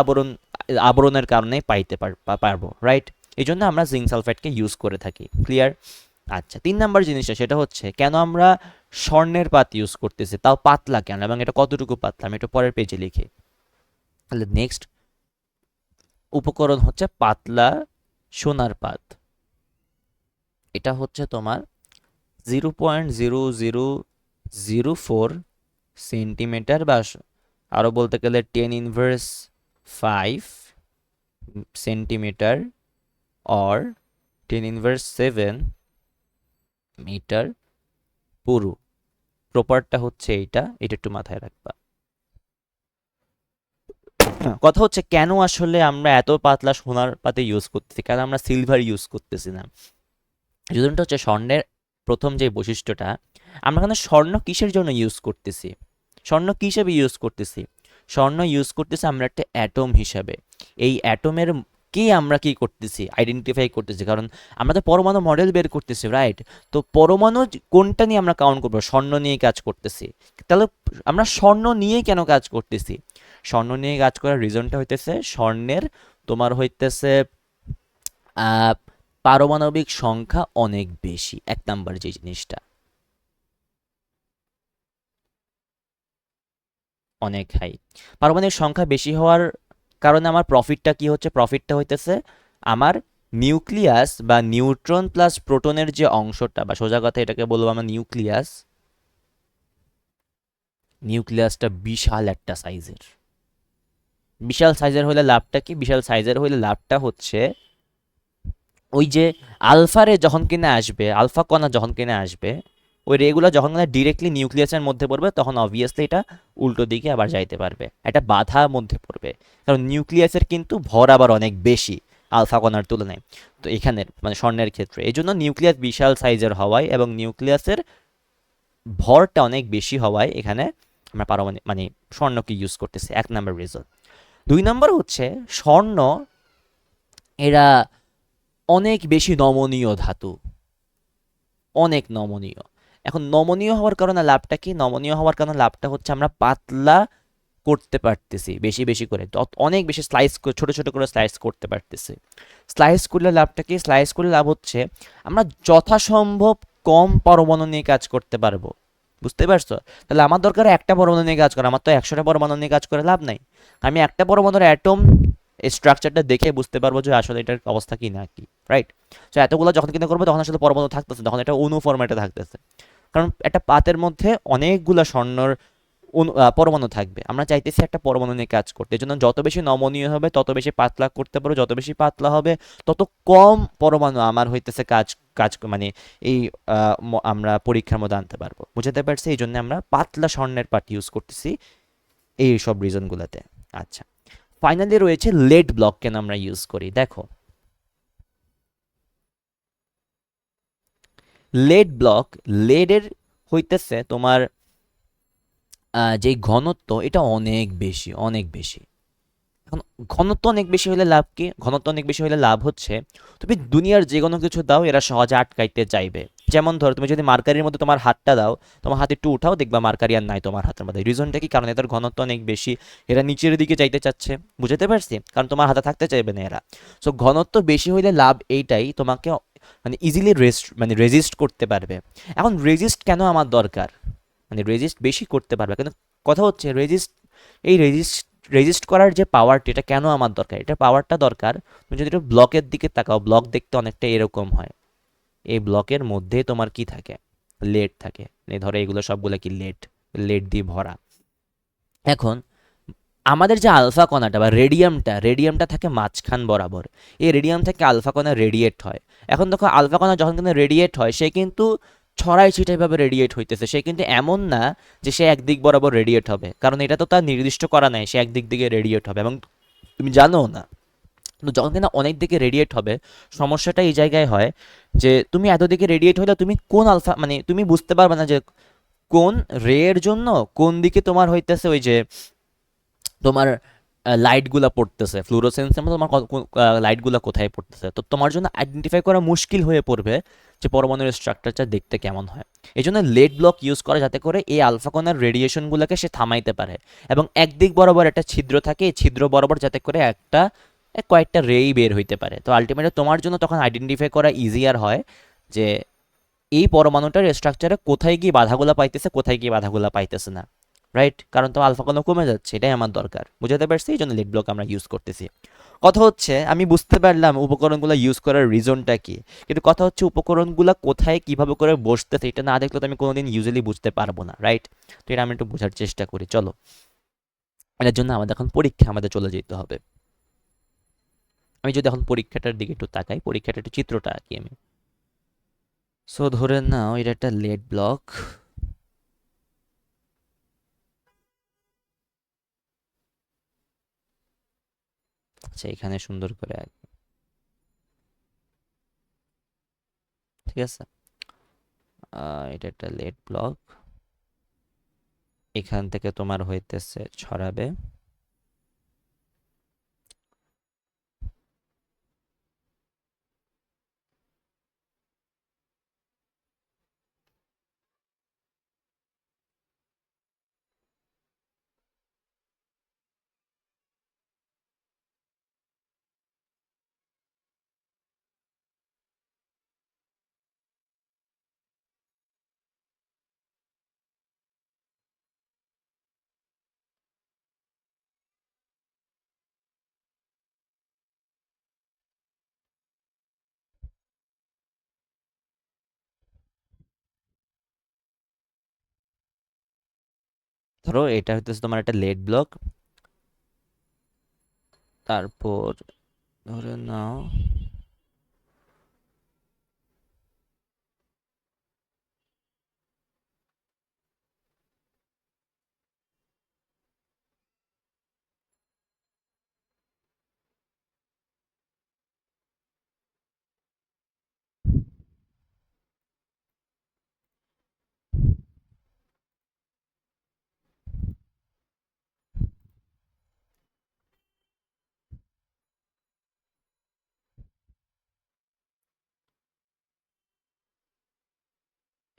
আবরণের কারণে পাইতে পারবো, রাইট? এই জন্য আমরা জিঙ্ক সালফাইডকে ইউজ করে থাকি। ক্লিয়ার? আচ্ছা, 3 নাম্বার জিনিসটা সেটা হচ্ছে কেন আমরা স্বর্ণের পাত ইউজ করতেছি, তাও পাতলা কেন, এবং এটা কতটুকু পাতলা আমি এটা পরের পেজে লিখি। তাহলে নেক্সট উপকরণ হচ্ছে পাতলা সোনার পাত। এটা হচ্ছে তোমার 0.0004 সেন্টিমিটার, বা আরও বলতে গেলে 10⁻5 সেন্টিমিটার অর 10⁻7 মিটার পুরু। প্রপারটা হচ্ছে এইটা, এটা একটু মাথায় রাখবা। কথা হচ্ছে কেন আসলে আমরা এত পাতলা সোনার পাতে ইউজ করতেছি, কেন আমরা সিলভার ইউজ করতেছি না? রিজনটা হচ্ছে স্বর্ণের প্রথম যে বৈশিষ্ট্যটা, আমরা এখানে স্বর্ণ কিসের জন্য ইউজ করতেছি? স্বর্ণ কি হিসেবে ইউজ করতেছি? স্বর্ণ ইউজ করতেছি আমরা একটা অ্যাটম হিসাবে। এই অ্যাটমের কে আমরা কি করতেছি? আইডেন্টিফাই করতেছি, কারণ আমরা তো পরমাণু মডেল বের করতেছি, রাইট? তো পরমাণু কোনটা নিয়ে আমরা কাউন্ট করবো? স্বর্ণ নিয়ে কাজ করতেছি। তাহলে আমরা স্বর্ণ নিয়ে কেন কাজ করতেছি? স্বর্ণ নিয়ে কাজ করার রিজনটা হইতেছে স্বর্ণের তোমার হইতেছে পারমাণবিক সংখ্যা অনেক বেশি, 1 নাম্বার যে জিনিসটা অনেক হাই। পারমাণবিক সংখ্যা বেশি হওয়ার কারণে আমার প্রফিটটা কি হচ্ছে? প্রফিটটা হইতেছে আমার নিউক্লিয়াস বা নিউট্রন প্লাস প্রোটনের যে অংশটা, বা সোজা কথা এটাকে বলবো আমরা নিউক্লিয়াস। নিউক্লিয়াসটা বিশাল একটা সাইজের। বিশাল সাইজের হলে লাভটা কি? বিশাল সাইজের হলে লাভটা হচ্ছে ওই যে আলফা রে যখন কিনা আসবে, আলফা কণা যখন কিনা আসবে, ওই রেগুলো যখন কিনা ডিরেক্টলি নিউক্লিয়াসের মধ্যে পড়বে, তখন অবভিয়াসলি এটা উল্টো দিকে আবার যাইতে পারবে, একটা বাধা মধ্যে পড়বে। কারণ নিউক্লিয়াসের কিন্তু ভর আবার অনেক বেশি আলফা কণার তুলনায়। তো এখানের মানে স্বর্ণের ক্ষেত্রে এই জন্য নিউক্লিয়াস বিশাল সাইজের হওয়ায় এবং নিউক্লিয়াসের ভরটা অনেক বেশি হওয়ায় এখানে আমরা পারমাণবিক মানে স্বর্ণকে ইউজ করতেছি, 1 নাম্বার রিজন। 2 নাম্বার হচ্ছে স্বর্ণ এরা অনেক বেশি নমনীয় ধাতু, অনেক নমনীয়। এখন নমনীয় হওয়ার কারণে লাভটা কি? নমনীয় হওয়ার কারণে লাভটা হচ্ছে আমরা পাতলা করতে পারতেছি বেশি বেশি করে, অনেক বেশি স্লাইস, ছোট ছোট করে স্লাইস করতে পারতেছি। স্লাইস করলে লাভটা কি? স্লাইস করলে লাভ হচ্ছে আমরা যথাসম্ভব কম পরমাণু নিয়ে কাজ করতে পারবো। বুঝতে পারছো? তাহলে আমার দরকার একটা পরমাণু নিয়ে কাজ করা, আমার তো 100টা পরমাণু নিয়ে কাজ করে লাভ নাই। আমি একটা পরমাণুর অ্যাটম স্ট্রাকচারটা দেখে বুঝতে পারবো যে আসলে এটার অবস্থা কি না কি, রাইট? তো এতগুলো যখন কিনা করবো তখন আসলে পরমাণু থাকতেছে, তখন এটা অণু ফরম্যাটে থাকতেছে। কারণ একটা পাতের মধ্যে অনেকগুলো স্বর্ণর পরমাণু থাকবে, আমরা চাইতেছি একটা পরমাণু নিয়ে কাজ করতে। এই জন্য যত বেশি নমনীয় হবে তত বেশি পাতলা করতে পারো, যত বেশি পাতলা হবে তত কম পরমাণু আমার হইতেছে কাজ কাজ মানে এই আমরা পরীক্ষার মধ্যে আনতে পারবো। বুঝতে পারছি? এই জন্য আমরা পাতলা স্বর্ণের পাট ইউজ করতেছি এই সব রিজনগুলোতে। আচ্ছা, ফাইনালি রয়েছে লেড ব্লক কেন আমরা ইউজ করি। দেখো, লেড ব্লক, লেডের হইতেছে তোমার যে ঘনত্ব এটা অনেক বেশি, অনেক বেশি। এখন ঘনত্ব অনেক বেশি হলে লাভ কি? ঘনত্ব অনেক বেশি হলে লাভ হচ্ছে তুমি দুনিয়ার যে কোনো কিছু দাও এরা সহজে আটকাইতে চাইবে। যেমন ধরো তুমি যদি মার্কারির মধ্যে তোমার হাতটা দাও, তোমার হাতে একটু উঠাও, দেখবা মার্কারি আর নাই তোমার হাতের মধ্যে। রিজনটা কি? কারণ এদের ঘনত্ব অনেক বেশি, এরা নিচের দিকে যাইতে চাচ্ছে। বুঝতে পারছি? কারণ তোমার হাতে থাকতে চাইবে না এরা। সো ঘনত্ব বেশি হইলে লাভ এইটাই, তোমাকে মানে ইজিলি রেজিস্ট করতে পারবে। এখন রেজিস্ট কেন আমার দরকার? মানে রেজিস্ট বেশি করতে পারবে, কিন্তু কথা হচ্ছে রেজিস্ট, এই রেজিস্ট করার যে পাওয়ারটি এটা কেন আমার দরকার? এটা পাওয়ারটা দরকার, তুমি যদি একটু ব্লকের দিকে তাকাও, ব্লক দেখতে অনেকটা এরকম হয়। এই ব্লকের মধ্যে তোমার কি থাকে? লেড থাকে। এই ধরো এগুলো সবগুলো কি লেড, লেড দিয়ে ভরা। এখন আমাদের যে আলফা কণাটা বা রেডিয়ামটা, রেডিয়ামটা থাকে মাঝখান বরাবর। এই রেডিয়াম থেকে আলফা কণা রেডিয়েট হয়। এখন দেখো আলফা কণা যখন কিন্তু রেডিয়েট হয় সে কিন্তু ছড়াই ছিটাইভাবে রেডিয়েট হইতেছে, সে কিন্তু এমন না যে সে একদিক বরাবর রেডিয়েট হবে, কারণ এটা তো তার নির্দিষ্ট করা নাই সে একদিক দিকে রেডিয়েট হবে, এবং তুমি জানো না। কিন্তু যখন কিনা অনেক দিকে রেডিয়েট হবে, সমস্যাটা এই জায়গায় হয় যে তুমি এত দিকে রেডিয়েট হলে তুমি কোন আলফা মানে তুমি বুঝতে পারবে না যে কোন রে এর জন্য কোন দিকে তোমার হইতেছে ওই যে তোমার লাইটগুলা পড়তেছে, ফ্লুরোসেন্সের মধ্যে তোমার লাইটগুলা কোথায় পড়তেছে, তো তোমার জন্য আইডেন্টিফাই করা মুশকিল হয়ে পড়বে যে পরমাণুর স্ট্রাকচারটা দেখতে কেমন হয়। এই জন্য লেড ব্লক ইউজ করে যাতে করে এই আলফা কণার রেডিয়েশনগুলোকে সে থামাইতে পারে, এবং একদিক বরাবর একটা ছিদ্র থাকে, এই ছিদ্র বরাবর যাতে করে একটা কয়েকটা রেই বের হইতে পারে। তো আলটিমেটলি তোমার জন্য তখন আইডেন্টিফাই করা ইজিয়ার হয় যে এই পরমাণুটার স্ট্রাকচারে কোথায় গিয়ে বাধাগুলা পাইতেছে, কোথায় গিয়ে বাধাগুলা পাইতেছে না, রাইট? কারণ তো আলফা কোনো কমে যাচ্ছে, এটাই আমার দরকার। বুঝতে পারছি? এই জন্য লিড ব্লক আমরা ইউজ করতেছি। কথা হচ্ছে আমি বুঝতে পারলাম উপকরণগুলো ইউজ করার রিজনটা কি, কিন্তু কথা হচ্ছে উপকরণগুলো কোথায় কিভাবে করে বসতেছে এটা না দেখলে তো আমি কোনোদিন ইউজুয়ালি বুঝতে পারবো না, রাইট? তো এটা আমি একটু বোঝার চেষ্টা করি, চলো। এটার জন্য আমাদের এখন পরীক্ষা আমাদের চলে যেতে হবে। আমি যদি এখন পরীক্ষাটার দিকে একটু তাকাই, পরীক্ষাটার একটু চিত্রটা আঁকি আমি। সো ধরে নাও এটা একটা লেড ব্লক। আচ্ছা, এখানে সুন্দর করে আঁকি, ঠিক আছে? এটা একটা লেড ব্লক, এখান থেকে তোমার হইতেছে ছড়াবে। ধরো এটা হইতেছে তোমার একটা লেড ব্লক, তারপর ধরে নাও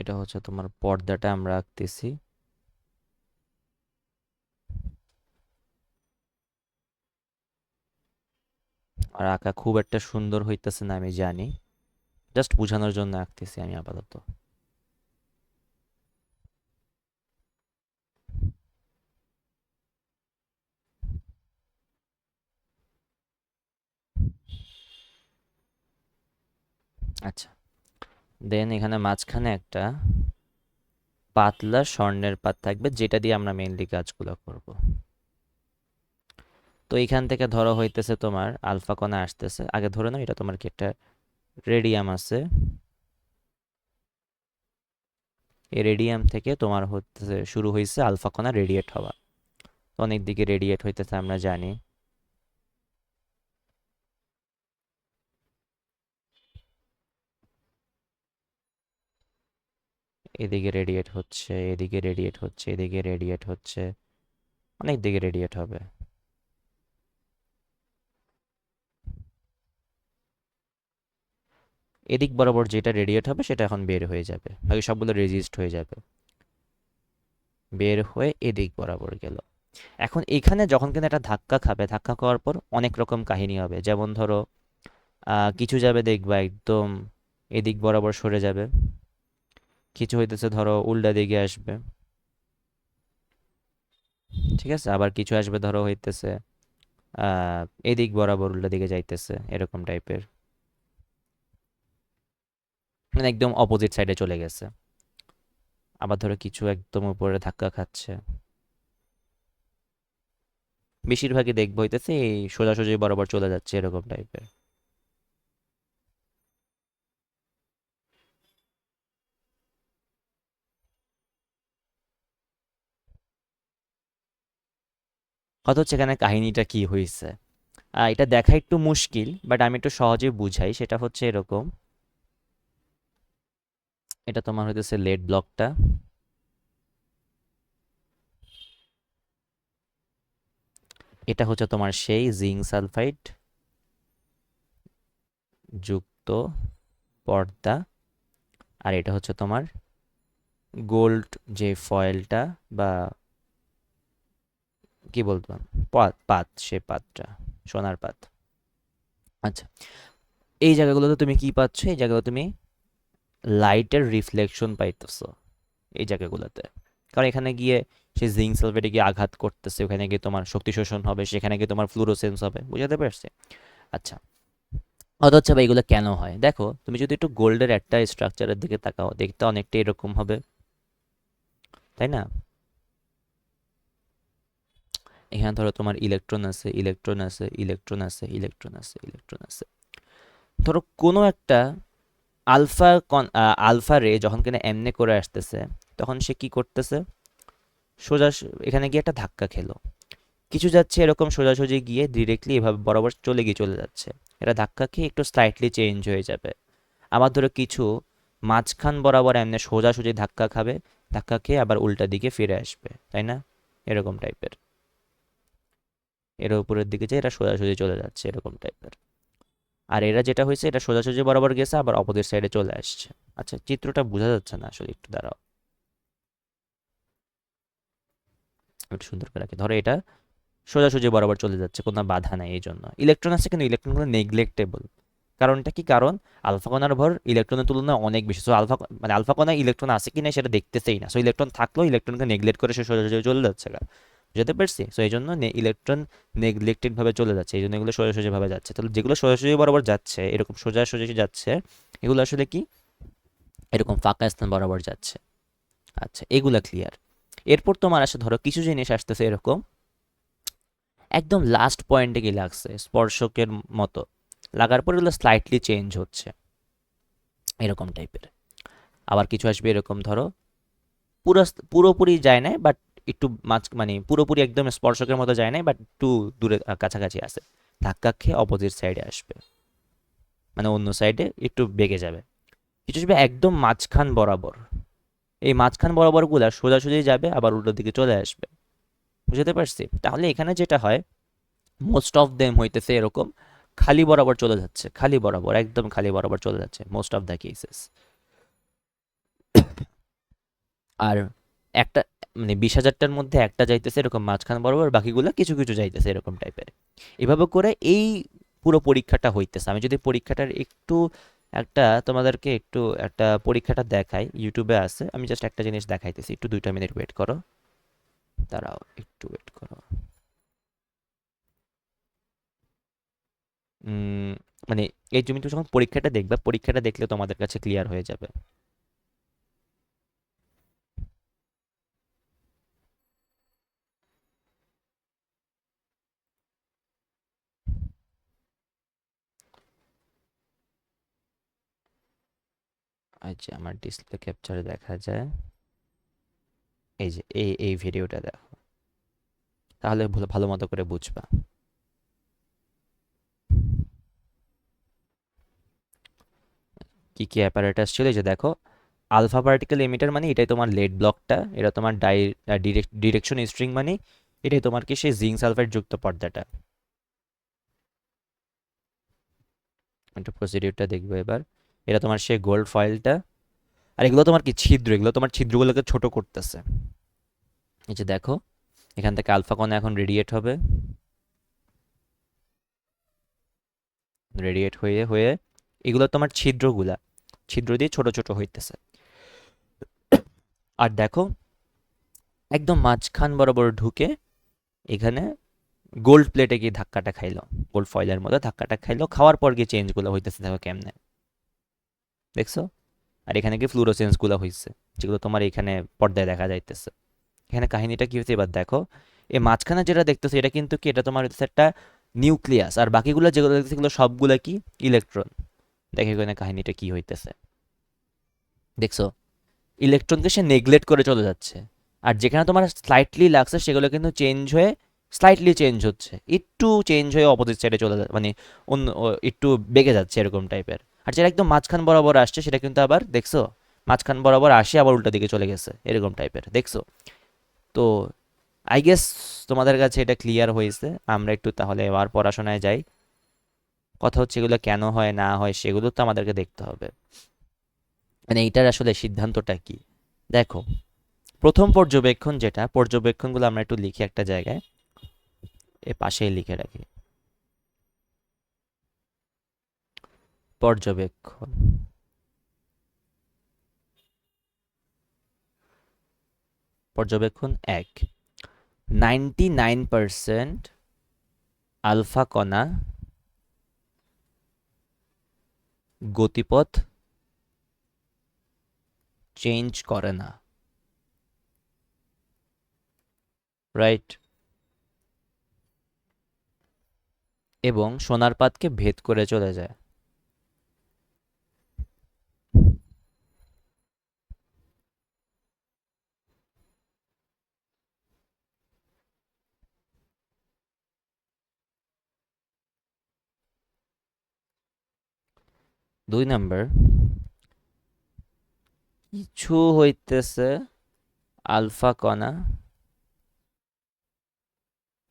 এটা হচ্ছে তোমার পর্দাটা আমরা আঁকতেছি। আর আঁকা খুব একটা সুন্দর হইতেছে না আমি জানি, জাস্ট বোঝানোর জন্য আঁকতেছি আমি আপাতত। আচ্ছা, দেন এখানে মাঝখানে একটা পাতলা স্বর্ণের পাত থাকবে, যেটা দিয়ে আমরা মেইনলি কাজগুলো করব। তো এখান থেকে ধরো হইতেছে তোমার আলফা কণা আসতেছে, আগে ধরে নাও এটা তোমার কি একটা রেডিয়াম আছে, এই রেডিয়াম থেকে তোমার হচ্ছে শুরু হয়েছে আলফা কণা রেডিয়েট হওয়া। অনেক দিকে রেডিয়েট হইতেছে আমরা জানি। এদিকে রেডিয়েট হচ্ছে, এদিকে রেডিয়েট হচ্ছে, এদিকে রেডিয়েট হচ্ছে, অনেক দিকে রেডিয়েট হবে। এদিক বরাবর যেটা রেডিয়েট হবে সেটা এখন বের হয়ে যাবে, বাকি সবগুলো রেজিস্ট হয়ে যাবে, বের হয়ে এদিক বরাবর গেল। এখন এখানে যখন কিনা একটা ধাক্কা খাবে, ধাক্কা খাওয়ার পর অনেক রকম কাহিনী হবে, যেমন ধরো কিছু যাবে দেখবা একদম এদিক বরাবর সরে যাবে, কিছু হইতেছে ধরো উল্টা দিকে আসবে, ঠিক আছে, আবার কিছু আসবে ধরো হইতেছে আহ এদিক বরাবর উল্টা দিকে যাইতেছে, এরকম টাইপের, মানে একদম অপোজিট সাইডে চলে গেছে। আবার ধরো কিছু একদম উপরে ধাক্কা খাচ্ছে, বেশিরভাগই দেখবো হইতেছে এই সোজাসুজি বরাবর চলে যাচ্ছে, এরকম টাইপের। কথা হচ্ছে এখানে কাহিনীটা কি হয়েছে, এটা দেখা একটু মুশকিল, বাট আমি একটু সহজে বুঝাই, সেটা হচ্ছে এরকম। এটা তোমার হইতেছে লেড ব্লকটা, এটা হচ্ছে তোমার সেই জিঙ্ক সালফাইড যুক্ত পর্দা, আর এটা হচ্ছে তোমার গোল্ড যে ফয়েলটা বা কি বলতো পাত পাত, সে পাতটা সোনার পাত। আচ্ছা, এই জায়গাগুলোতে তুমি কি পাচ্ছ, এই জায়গাগুলো তুমি লাইটের রিফ্লেকশন পাইতেছো এই জায়গাগুলোতে, কারণ এখানে গিয়ে সে জিঙ্ক সালফেটে গিয়ে আঘাত করতেছে, ওখানে গিয়ে তোমার শক্তি শোষণ হবে, সেখানে গিয়ে তোমার ফ্লুরোসেন্স হবে, বুঝাতে পারছে? আচ্ছা, অথচ বা এগুলো কেন হয় দেখো, তুমি যদি একটু গোল্ডের একটা স্ট্রাকচারের দিকে তাকাও, দেখতে অনেকটা এরকম হবে, তাই না? এখানে ধরো তোমার ইলেকট্রন আছে, ইলেকট্রন আছে, ইলেকট্রন আছে, ইলেকট্রন আছে, ইলেকট্রন আছে। ধরো কোনো একটা আলফা রে যখন কিনা এমনে করে আসতেছে, তখন সে কি করতেছে, সোজা এখানে গিয়ে একটা ধাক্কা খেলো, কিছু যাচ্ছে এরকম সোজাসুজি গিয়ে ডিরেক্টলি এভাবে বরাবর চলে গিয়ে চলে যাচ্ছে, এটা ধাক্কা খেয়ে একটু স্লাইটলি চেঞ্জ হয়ে যাবে। আবার ধরো কিছু মাঝখান বরাবর এমনি সোজাসুজি ধাক্কা খাবে, ধাক্কা খেয়ে আবার উল্টা দিকে ফিরে আসবে, তাই না? এরকম টাইপের, এর উপরের দিকে যে এটা সোজাসুজি চলে যাচ্ছে, এরকম টাইপের। আর এরা যেটা হয়েছে, এটা সোজাসুজি বরাবর গেছে আবার অপোজিট সাইডে চলে আসছে। আচ্ছা, চিত্রটা বোঝা যাচ্ছে না আসলে, একটু দাঁড়াও একটু সুন্দর করে রাখি। ধরো এটা সোজাসুজি বরাবর চলে যাচ্ছে, কোনো বাধা নাই, এই জন্য ইলেকট্রন আছে কিন্তু ইলেকট্রনগুলো নেগলেক্টেবল। কারণটা কি কারণ, আলফা কণার ভর ইলেকট্রনের তুলনায় অনেক বেশি, সো আলফা মানে আলফা কণায় ইলেকট্রন আছে কিনা সেটা দেখতেছেই না, সো ইলেকট্রন থাকলেও ইলেকট্রনকে নেগলেক্ট করে সে সোজাসুজি চলে যাচ্ছে গা, বুঝতে পারছি? সো এই জন্য ইলেকট্রন নেগলেক্টেড ভাবে চলে যাচ্ছে, এই জন্য এগুলো সোজাসুজি ভাবে যাচ্ছে। তাহলে যেগুলো সোজাসুজি বরাবর যাচ্ছে, এরকম সোজাসুজি যাচ্ছে, এগুলো আসলে কি এরকম ফাঁকা স্থান বরাবর যাচ্ছে। আচ্ছা, এগুলা ক্লিয়ার। এরপর তোমার আসে ধরো কিছু জিনিস আসতেছে এরকম একদম লাস্ট পয়েন্টে গিয়ে লাগছে স্পর্শকের মতো, লাগার পর এগুলো স্লাইটলি চেঞ্জ হচ্ছে, এরকম টাইপের। আবার কিছু আসবে এরকম ধরো পুরো পুরোপুরি যায় নাই, বাট একটু মাঝ মানে পুরোপুরি একদম স্পর্শকের মতো যায় নাই, বাট একটু দূরে কাছাকাছি আছে, ধাক্কা খেয়ে অপোজিট সাইডে আসবে, মানে অন্য সাইডে একটু বেঁকে যাবে। কিছু আসবে একদম মাঝখান বরাবর, এই মাঝখান বরাবরগুলো সোজাসুজি যাবে আবার উল্টো দিকে চলে আসবে, বুঝতে পারছি? তাহলে এখানে যেটা হয়, মোস্ট অফ দেম হইতেছে এরকম খালি বরাবর চলে যাচ্ছে, খালি বরাবর একদম খালি বরাবর চলে যাচ্ছে মোস্ট অফ দ্য কেসেস। আর একটা মানে 20,000টার মধ্যে একটা যাইতেছে এরকম মাঝখান বরাবর, বাকিগুলো কিছু কিছু যাইতেছে এরকম টাইপের। এভাবে করে এই পুরো পরীক্ষাটা হইতেছে। আমি যদি পরীক্ষাটার একটু একটা তোমাদেরকে একটু একটা পরীক্ষাটা দেখাই, ইউটিউবে আছে, আমি জাস্ট একটা জিনিস দেখাইতেছি, একটু 2টা মিনিট ওয়েট করো, দাঁড়াও একটু ওয়েট করো। উম, মানে এই তুমি তো যখন পরীক্ষাটা দেখবে, পরীক্ষাটা দেখলে তোমাদের কাছে ক্লিয়ার হয়ে যাবে। আচ্ছা, আমার ডিসপ্লে ক্যাপচারে দেখা যায়, এই যে এই ভিডিওটা দেখো, তাহলে ভালো ভালো মতো করে বুঝবা। কি কি অ্যাপারেটাস ছিল, এই যে দেখো, আলফা পার্টিকেল এমিটার মানে এটাই তোমার লেড ব্লকটা, এটা তোমার ডিরেকশন স্ট্রিং মানে এটাই তোমার কি সেই জিঙ্ক সালফাইড যুক্ত পর্দাটা। একটু প্রসিডিউরটা দেখবে এবার। এটা তোমার সেই গোল্ড ফয়েলটা, আর এগুলো তোমার কি ছিদ্র, এগুলো তোমার ছিদ্রগুলোকে ছোট করতেছে। এই যে দেখো, এখান থেকে আলফা কণা এখন রেডিয়েট হবে, রেডিয়েট হয়ে হয়ে এগুলো তোমার ছিদ্রগুলা, ছিদ্র দিয়ে ছোট ছোট হইতেছে। আর দেখো, একদম মাঝখান বরাবর ঢুকে এখানে গোল্ড প্লেটে গিয়ে ধাক্কাটা খাইলো, গোল্ড ফয়েলের মধ্যে ধাক্কাটা খাইলো, খাওয়ার পর গিয়ে চেঞ্জগুলো হইতেছে, দেখো কেমনে, দেখছো? আর এখানে গিয়ে ফ্লুরোসেন্সগুলো হইছে, যেগুলো তোমার এখানে পর্দায় দেখা যাইতেছে। এখানে কাহিনীটা কি হচ্ছে এবার দেখো, এই মাঝখানে যেটা দেখতেছো এটা কিন্তু কি, এটা তোমার হচ্ছে একটা নিউক্লিয়াস, আর বাকিগুলো যেগুলো দেখতেছে এগুলো সবগুলো কি ইলেকট্রন। দেখো এখানে কাহিনীটা কি হইতেছে, দেখছো? ইলেকট্রনকে সে নেগলেক্ট করে চলে যাচ্ছে, আর যেখানে তোমার স্লাইটলি লাগছে সেগুলো কিন্তু চেঞ্জ হয়ে স্লাইটলি চেঞ্জ হচ্ছে, একটু চেঞ্জ হয়ে অপোজিট সাইডে চলে যাচ্ছে, মানে অন্য একটু বেঁকে যাচ্ছে এরকম টাইপের। আর যেটা একদম মাঝখান বরাবর আসছে সেটা কিন্তু আবার দেখছো, মাঝখান বরাবর আসে আবার উল্টা দিকে চলে গেছে এরকম টাইপের, দেখছো? তো আই গেস তোমাদের কাছে এটা ক্লিয়ার হয়েছে। আমরা একটু তাহলে এবার পড়াশোনায় যাই। কথা হচ্ছে এগুলো কেন হয় না হয় সেগুলো তো আমাদেরকে দেখতে হবে, মানে এইটার আসলে সিদ্ধান্তটা কি। দেখো, প্রথম পর্যবেক্ষণ, যেটা পর্যবেক্ষণগুলো আমরা একটু লিখি একটা জায়গায়, এ পাশেই লিখে রাখি। পর্যবেক্ষণ, পর্যবেক্ষণ 1, 99% আলফা কণা গতিপথ চেঞ্জ করে না, রাইট? এবং সোনার পাতকে ভেদ করে চলে যায়। 2 নাম্বার, কিছু হইতেছে আলফা কণা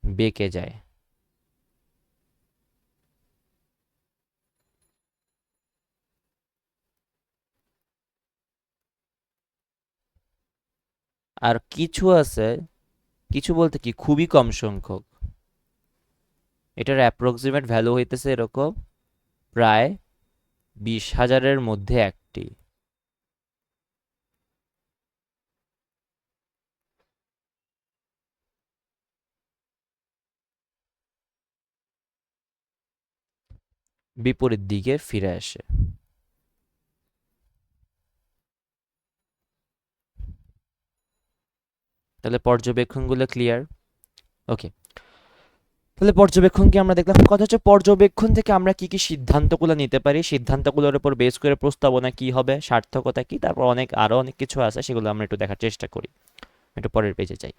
বেঁকে যায়। আর কিছু আছে, কিছু বলতে কি খুবই কম সংখ্যক, এটার অ্যাপ্রক্সিমেট ভ্যালু হইতেছে এরকম প্রায় 20,000-এর মধ্যে একটি। বিপরীত দিকে ফিরে আসে। তাহলে পর্যবেক্ষণগুলো ক্লিয়ার? ওকে, তাহলে পর্যবেক্ষণ কি আমরা দেখলাম, কথা হচ্ছে পর্যবেক্ষণ থেকে আমরা কি কি সিদ্ধান্তগুলো নিতে পারি, সিদ্ধান্তগুলোর উপর বেস করে প্রস্তাবনা কি হবে, সার্থকতা কি, তারপর আরো অনেক কিছু আছে, সেগুলো আমরা একটু দেখার চেষ্টা করি। একটু পরের পেজে যাই।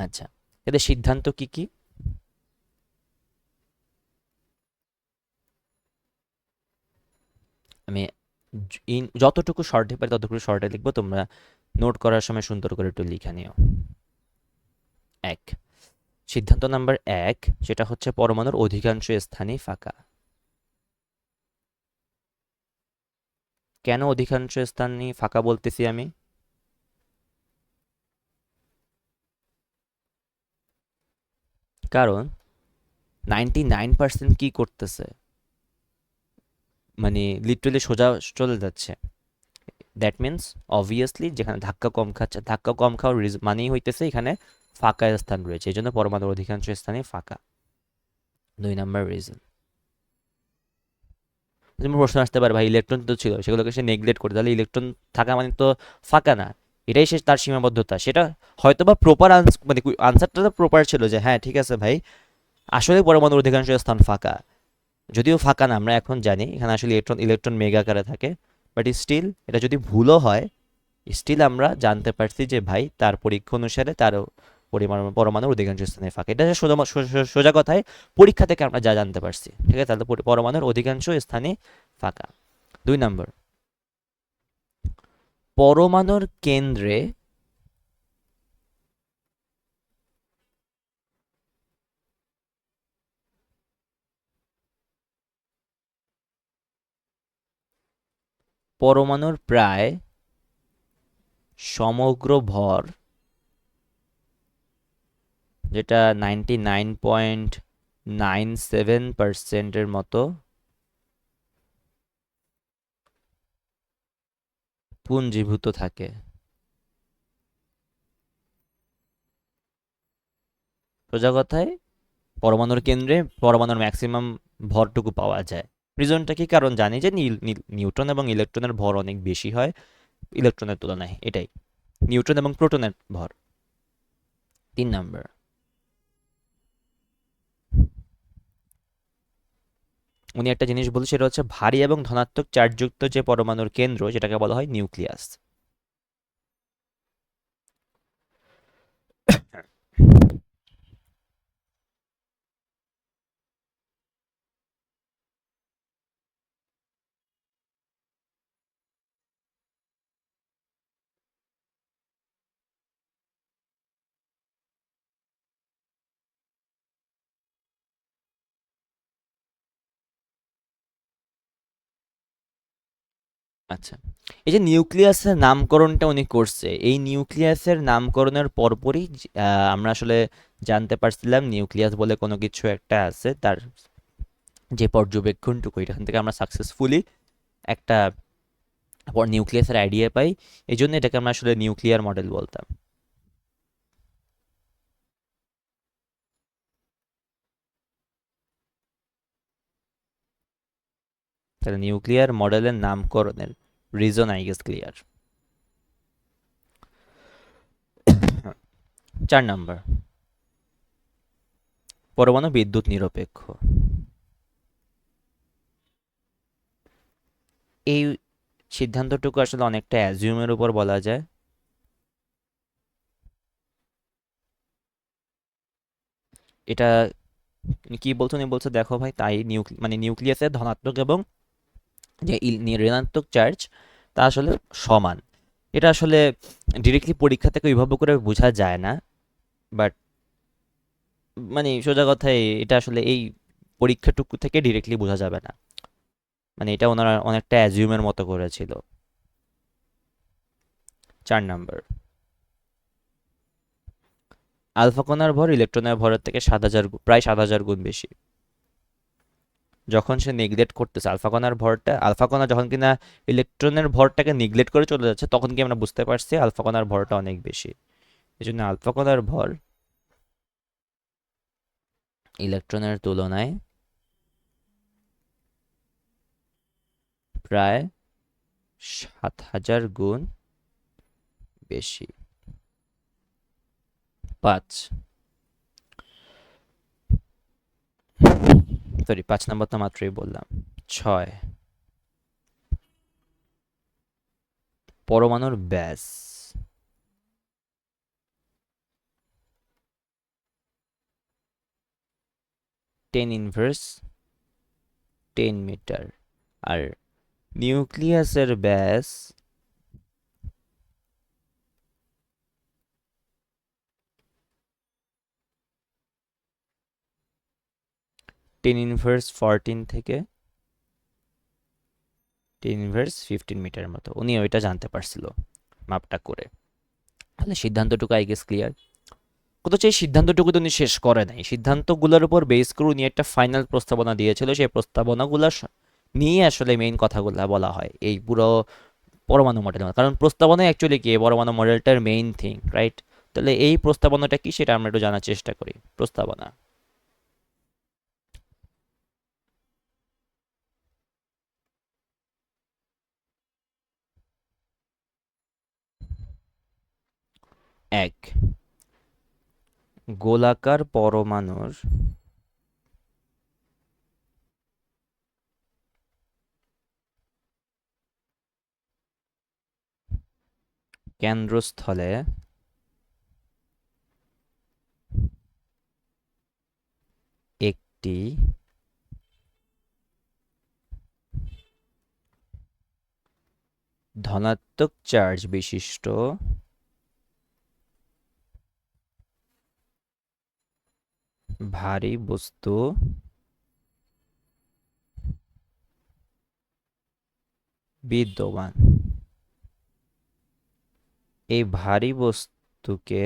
আচ্ছা, এদের সিদ্ধান্ত কি কি? আমি যতটুকু শর্টে পারি ততটুকু শর্টে লিখবো, তোমরা নোট করার সময় সুন্দর করে একটু লিখে নিও। 1, সিদ্ধান্ত নাম্বার 1, সেটা হচ্ছে পরমাণুর অধিকাংশ স্থানই ফাঁকা। কেন অধিকাংশ স্থানই ফাঁকা বলতেছি আমি? কারণ 99% কি করতেছে, মানে লিটারালি সোজা চলে যাচ্ছে। দ্যাট মিন্স অবভিয়াসলি যেখানে ধাক্কা কম খাচ্ছে, ধাক্কা কম খাওয়ার মানেই হইতেছে এখানে ফাঁকা স্থান রয়েছে, এই জন্য পরমাণুর অধিকাংশ স্থানই ফাঁকা। 2 নাম্বার রিজন। যেমন প্রশ্ন আসতে পারে ভাই ইলেকট্রন তো ছিল সেগুলোকে সে নেগলেক্ট করে, তাহলে ইলেকট্রন থাকা মানে তো ফাঁকা না, এটাই সে তার সীমাবদ্ধতা। সেটা হয়তো বা প্রপার মানে আনসারটা তো প্রপার ছিল যে হ্যাঁ ঠিক আছে ভাই, আসলে পরমাণুর অধিকাংশ স্থান ফাঁকা, যদিও ফাঁকা না আমরা এখন জানি এখানে আসলে ইলেকট্রন ইলেকট্রন মেগা আকারে থাকে, বাট স্টিল এটা যদি ভুলও হয়, স্টিল আমরা জানতে পারছি যে ভাই তার পরীক্ষা অনুসারে তার পরমাণুর অধিকাংশ স্থানে ফাঁকা। এটা সোজা সোজা কথায় পরীক্ষা থেকে আমরা যা জানতে পারছি, ঠিক আছে, তাহলে পরমাণুর অধিকাংশ স্থানে ফাঁকা। 2 নাম্বার, পরমাণুর কেন্দ্রে পরমাণুর প্রায় সমগ্র ভর, যেটা 99.97%-এর মতো পুঞ্জীভূত থাকে। সোজা কথায় পরমাণুর কেন্দ্রে পরমাণুর ম্যাক্সিমাম ভরটুকু পাওয়া যায়। রিজনটা কি? কারণ জানি যে নিউট্রন এবং ইলেকট্রনের ভর অনেক বেশি হয় ইলেকট্রনের তুলনায়, এটাই নিউট্রন এবং প্রোটনের ভর। 3 নাম্বার, উনি একটা জিনিস বলছে, সেটা হচ্ছে ভারী এবং ধনাত্মক চার্জযুক্ত যে পরমাণুর কেন্দ্র যেটাকে বলা হয় নিউক্লিয়াস। আচ্ছা, এই যে নিউক্লিয়াসের নামকরণটা উনি করছে, এই নিউক্লিয়াসের নামকরণের পরপরই আমরা আসলে জানতে পারছিলাম নিউক্লিয়াস বলে কোনো কিছু একটা আছে, তার যে পর্যবেক্ষণটুকু এখান থেকে আমরা সাকসেসফুলি একটা নিউক্লিয়াসের আইডিয়া পাই, এই জন্য এটাকে আমরা আসলে নিউক্লিয়ার মডেল বলতাম। তাহলে নিউক্লিয়ার মডেলের নামকরণের reason I guess clear. 4 number, পরমাণু বিদ্যুৎ নিরপেক্ষ। এই সিদ্ধান্তটুকু আসলে অনেকটা অ্যাজিউমের উপর বলা যায়। এটা কি বলছো? উনি বলছে দেখো ভাই, তাই মানে নিউক্লিয়াসের ধনাত্মক এবং যে ঋণাত্মক চার্জ তা আসলে সমান। এটা আসলে ডিরেক্টলি পরীক্ষা থেকে ওইভাবে করে বোঝা যায় না, বাট মানে সোজা কথায় এটা আসলে এই পরীক্ষাটুকু থেকে ডিরেক্টলি বোঝা যাবে না, মানে এটা ওনারা অনেকটা অ্যাজিউমের মতো করেছিল। 4 নাম্বার, আলফা কণার ভর ইলেকট্রনের ভরের থেকে 7,000 প্রায় 7,000 গুণ বেশি। যখন সে নেগলেক্ট করতেছে আলফা কণার ভরটা, আলফা কণা যখন কিনা ইলেকট্রনের ভরটাকে নেগলেক্ট করে চলে যাচ্ছে, তখন কি আমরা বুঝতে পারছি আলফা কণার ভরটা অনেক বেশি। এই জন্য আলফা কণার ভর ইলেকট্রনের তুলনায় প্রায় 7,000 গুণ বেশি। 5, সরি 5 নাম্বার তো মাত্রই বললাম। 6, পরমাণুর ব্যাস 10^10 মিটার, আর নিউক্লিয়াসের ব্যাস 10^14 থেকে 10^15 মিটারের মতো। উনি ওইটা জানতে পারছিল মাপটা করে। তাহলে সিদ্ধান্তটুকু আই গেস ক্লিয়ার। অথচ এই সিদ্ধান্তটুকু তো উনি শেষ করে নাই, সিদ্ধান্তগুলোর উপর বেস করে উনি একটা ফাইনাল প্রস্তাবনা দিয়েছিল, সেই প্রস্তাবনাগুলো নিয়ে আসলে মেইন কথাগুলো বলা হয় এই পুরো পরমাণু মডেল, কারণ প্রস্তাবনা অ্যাকচুয়ালি কি পরমাণু মডেলটার মেইন থিং, রাইট? তাহলে এই প্রস্তাবনাটা কি সেটা আমরা একটু জানার চেষ্টা করি। প্রস্তাবনা এক, গোলাকার পরমাণুর কেন্দ্রস্থলে একটি ধনাত্মক চার্জ বিশিষ্ট ভারী বস্তু বিদ্যমান। এই ভারী বস্তুকে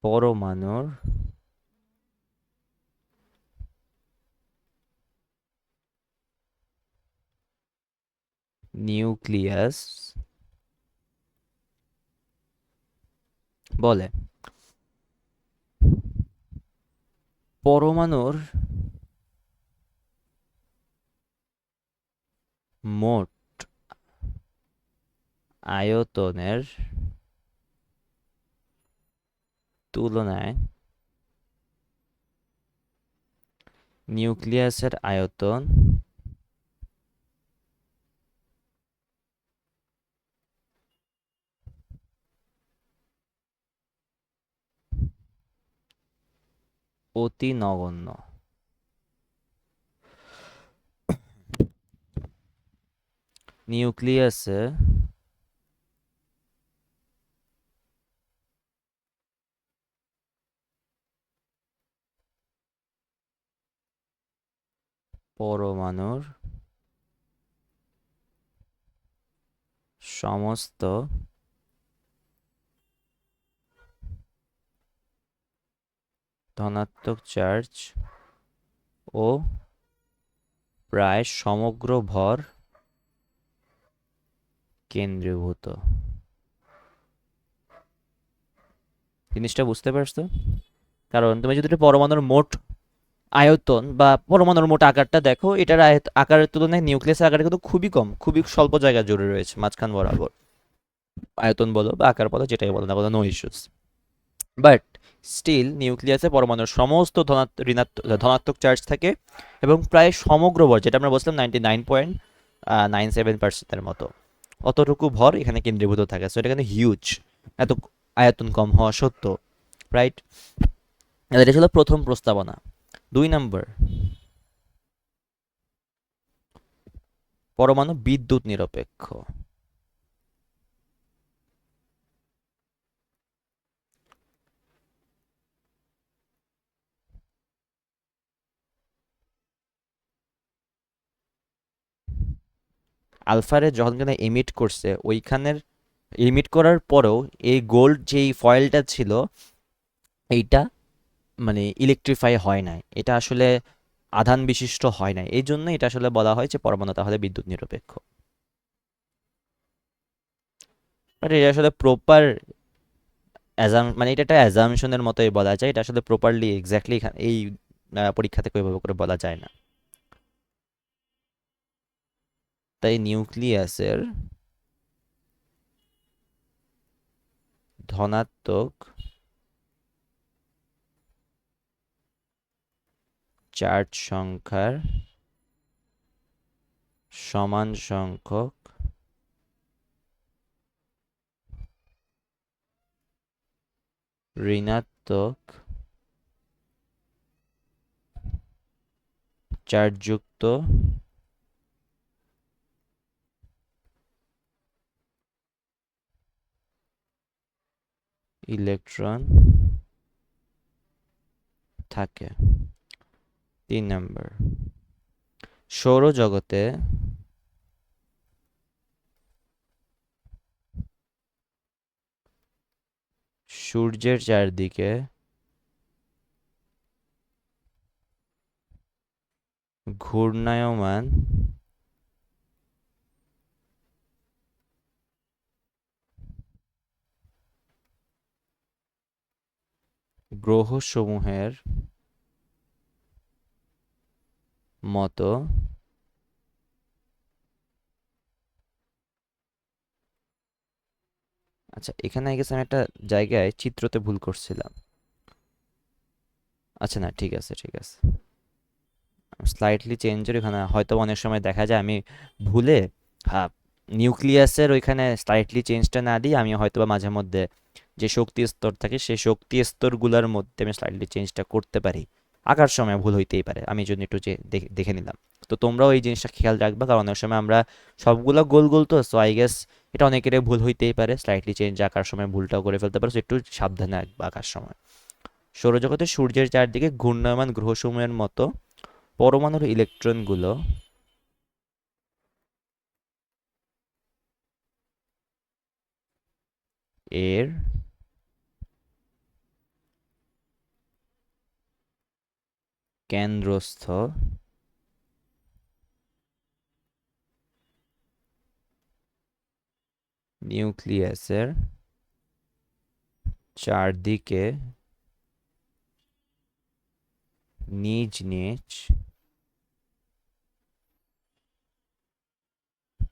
পরমাণুর নিউক্লিয়াস বলে। পরমাণুর মোট আয়তনের তুলনায় নিউক্লিয়াসের আয়তন অতি নগণ্য। নিউক্লিয়াসে পরমাণুর সমস্ত ধনাত্মক চার্জ ও প্রায় সমগ্র ভর কেন্দ্রীভূত। জিনিসটা বুঝতে পারছো? কারণ তুমি যদি একটা পরমাণুর মোট আয়তন বা পরমাণুর মোট আকারটা দেখো, এটার আকারের তুলনায় নিউক্লিয়াসের আকার কিন্তু খুবই কম, খুবই স্বল্প জায়গা জুড়ে রয়েছে মাঝখান বরাবর। আয়তন বলো বা আকার বলো, যেটাই বলো না বলো, নো ইস্যুস। বাট স্টিল নিউক্লিয়াসে পরমাণুর সমস্ত ধনাত্মক চার্জ থাকে এবং প্রায় সমগ্র ভর, যেটা আমরা বলছিলাম 99.97% মতো, অতটুকু ভর এখানে কেন্দ্রীভূত থাকে। সো এটা কিন্তু হিউজ, এত আয়তন কম হওয়া সত্ত্বেও, রাইট? এটা ছিল প্রথম প্রস্তাবনা। 2 নম্বর, পরমাণু বিদ্যুৎ নিরপেক্ষ। আলফারে যখন কিনা এমিট করছে, ওইখানের এমিট করার পরেও এই গোল্ড যেই ফয়েলটা ছিল, এইটা মানে ইলেকট্রিফাই হয় নাই, এটা আসলে আধান বিশিষ্ট হয় নাই, এই জন্য এটা আসলে বলা হয় যে পরমাণু তাহলে বিদ্যুৎ নিরপেক্ষ। বাট এটা আসলে প্রপার মানে এটা একটা অ্যাজামশনের মতোই বলা যায়, এটা আসলে প্রপারলি এক্স্যাক্টলি এই পরীক্ষা থেকে ওইভাবে করে বলা যায় না। তাই নিউক্লিয়াসের ধনাত্মক চার্জ সংখ্যার সমান সংখ্যক ঋণাত্মক চার্জযুক্ত ইলেকট্রন থাকে। 3 নম্বর, সৌরজগতে সূর্যের চারদিকে ঘূর্ণায়মান গ্রহসমূহের মতো আচ্ছা, এখানে আই গেস আমি একটা জায়গায় চিত্রতে ভুল করছিলাম। আচ্ছা না, ঠিক আছে ঠিক আছে, স্লাইটলি চেঞ্জের এখানে হয়তো অনেক সময় দেখা যায় আমি ভুলে, হ্যাঁ, নিউক্লিয়াসের ওইখানে স্লাইটলি চেঞ্জটা না দিই, আমি হয়তো বা মাঝে মধ্যে যে শক্তি স্তর থাকে সেই শক্তি স্তরগুলোর মধ্যে আমি স্লাইটলি চেঞ্জটা করতে পারি। আঁকার সময় ভুল হইতেই পারে, আমি এই জন্য একটু যে দেখে নিলাম। তো তোমরাও এই জিনিসটা খেয়াল রাখবা, কারণ অনেক সময় আমরা সবগুলো গোল গোল, তো সো আই গেস এটা অনেকেরই ভুল হইতেই পারে, স্লাইটলি চেঞ্জ আঁকার সময় ভুলটাও করে ফেলতে পারো, so একটু সাবধানে আঁকবা আঁকার সময়। সৌরজগতে সূর্যের চারদিকে ঘূর্ণায়মান গ্রহসমূহের মতো পরমাণুর ইলেকট্রনগুলো এর কেন্দ্রস্থ নিউক্লিয়াসের চারদিকে নিজ নিজ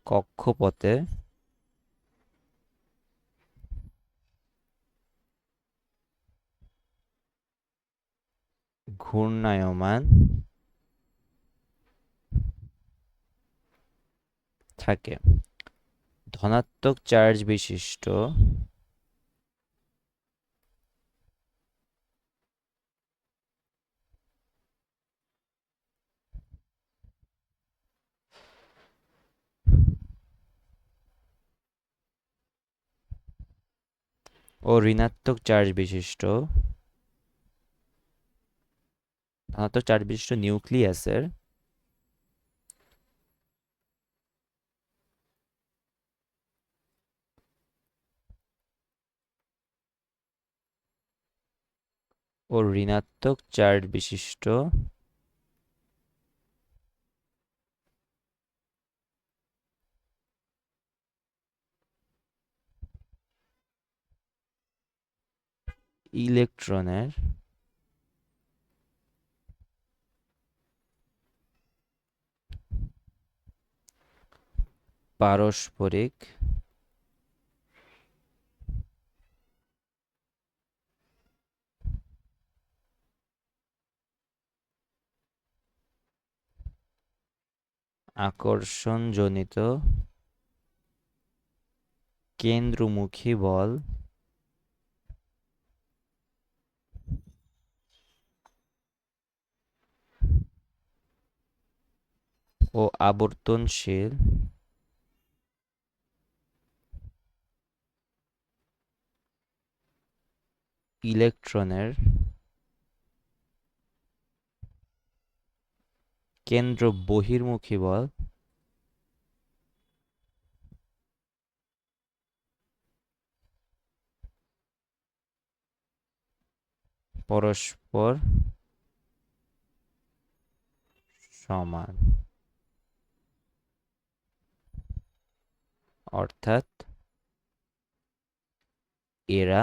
কক্ষপথে ঘূর্ণায়মান থাকে। ধনাত্মক চার্জ বিশিষ্ট ও ঋণাত্মক চার্জ বিশিষ্ট ধনাত্মক চার্জ বিশিষ্ট নিউক্লিয়াসের ও ঋণাত্মক চার্জ বিশিষ্ট ইলেকট্রনের পারস্পরিক আকর্ষণজনিত কেন্দ্রমুখী বল ও আবর্তনশীল ইলেকট্রনের কেন্দ্র বহির্মুখী বল পরস্পর সমান, অর্থাৎ এরা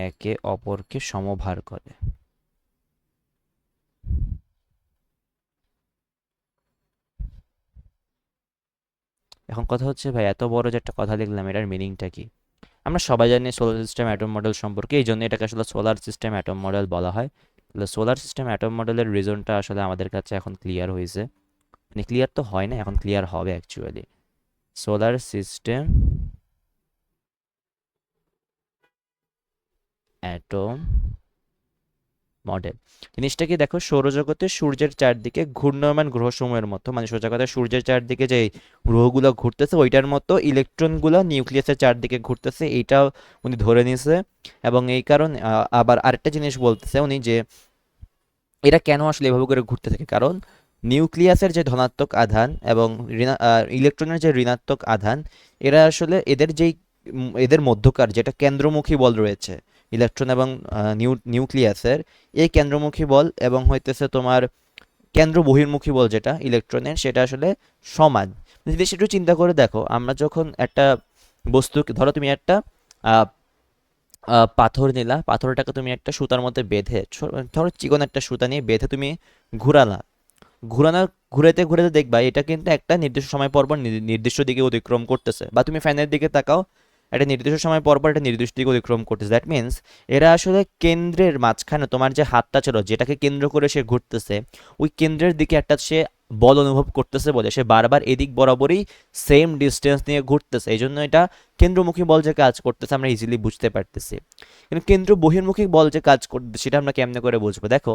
একে অপরকে সমভার করে। এখন কথা হচ্ছে ভাই, এত বড় যে একটা কথা লিখলাম, এটার মিনিংটা কি? আমরা সবাই জানি সোলার সিস্টেম অ্যাটম মডেল সম্পর্কে, এই জন্য এটাকে আসলে সোলার সিস্টেম অ্যাটম মডেল বলা হয়। তাহলে সোলার সিস্টেম অ্যাটম মডেলের রিজনটা আসলে আমাদের কাছে এখন ক্লিয়ার হয়েছে, মানে ক্লিয়ার তো হয় না, এখন ক্লিয়ার হবে actually. Solar system atom model জিনিসটা কি দেখো, সৌরজগতে সূর্যের চারদিকে ঘূর্ণায়মান গ্রহসমূহের মতো, মানে সোজা কথা সূর্যের চারদিকে যে গ্রহগুলো ঘুরতেছে ওইটার মতো ইলেকট্রনগুলো নিউক্লিয়াসের চারদিকে ঘুরতেছে, এইটাও উনি ধরে নিছে। এবং এই কারণে আবার আরেকটা জিনিস বলতেছে উনি যে এরা কেন আসলে এভাবে করে ঘুরতে থাকে? কারণ নিউক্লিয়াসের যে ধনাত্মক আধান এবং ইলেকট্রনের যে ঋণাত্মক আধান, এরা আসলে এদের মধ্যকার যেটা কেন্দ্রমুখী বল রয়েছে ইলেকট্রন এবং নিউক্লিয়াসের, এই কেন্দ্রমুখী বল এবং হইতেছে তোমার কেন্দ্র বহির্মুখী বল যেটা ইলেকট্রনের, সেটা আসলে সমান। যদি সেটা চিন্তা করে দেখো, আমরা যখন একটা বস্তু, ধরো তুমি একটা আহ, পাথর নিলা, পাথরটাকে তুমি একটা সুতার মধ্যে বেঁধে, ধরো চিকন একটা সুতা নিয়ে বেঁধে তুমি ঘুরালা, ঘুরানো, ঘুরাতে ঘুরাতে দেখবা এটা কিন্তু একটা নির্দিষ্ট সময় পর পর নির্দিষ্ট দিকে অতিক্রম করতেছে। বা তুমি ফ্যানের দিকে তাকাও, একটা নির্দিষ্ট সময় পর পর একটা নির্দিষ্ট দিকে অতিক্রম করতেছে। দ্যাট মিন্স এরা আসলে কেন্দ্রের মাঝখানে, তোমার যে হাতটা ছিল যেটাকে কেন্দ্র করে সে ঘুরতেছে, ওই কেন্দ্রের দিকে একটা সে বল অনুভব করতেছে বলে সে বারবার এদিক বরাবরই সেম ডিস্টেন্স নিয়ে ঘুরতেছে। এই জন্য এটা কেন্দ্রমুখী বল যে কাজ করতেছে আমরা ইজিলি বুঝতে পারতেছি। কিন্তু কেন্দ্র বহির্মুখী বল যে কাজ করতেছে সেটা আমরা কেমনে করে বুঝবো? দেখো,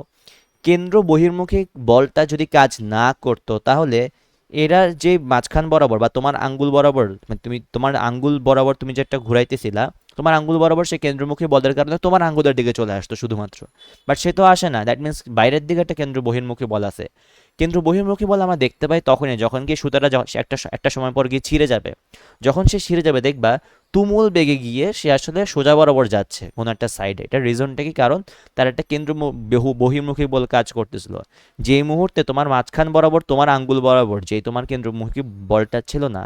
কেন্দ্র বহির্মুখী বলটা যদি কাজ না করতো, তাহলে এরা যে মাঝখান বরাবর বা তোমার আঙ্গুল বরাবর, মানে তুমি তোমার আঙ্গুল বরাবর তুমি যেটা ঘুরাইতেছিলা, তোমার আঙ্গুল বরাবর সে কেন্দ্রমুখী বলের কারণে তোমার আঙ্গুলের দিকে চলে আসতো শুধুমাত্র। বাট সে তো আসে না, দ্যাট মিন্স বাইরের দিকে একটা কেন্দ্র বহির্মুখী বল আছে। কেন্দ্র বহির্মুখী বল আমরা দেখতে পাই তখনই যখন কি সুতাটা একটা একটা সময় পর গিয়ে ছিঁড়ে যাবে। যখন সে ছিঁড়ে যাবে দেখবা তুমুল বেগে গিয়ে সে আসলে সোজা বরাবর যাচ্ছে কোনো একটা সাইডে। এটার রিজনটা কি? কারণ তার একটা কেন্দ্র বহির্মুখী বল কাজ করতেছিল। যেই মুহূর্তে তোমার মাঝখান বরাবর, তোমার আঙ্গুল বরাবর যেই তোমার কেন্দ্রমুখী বলটা ছিল না,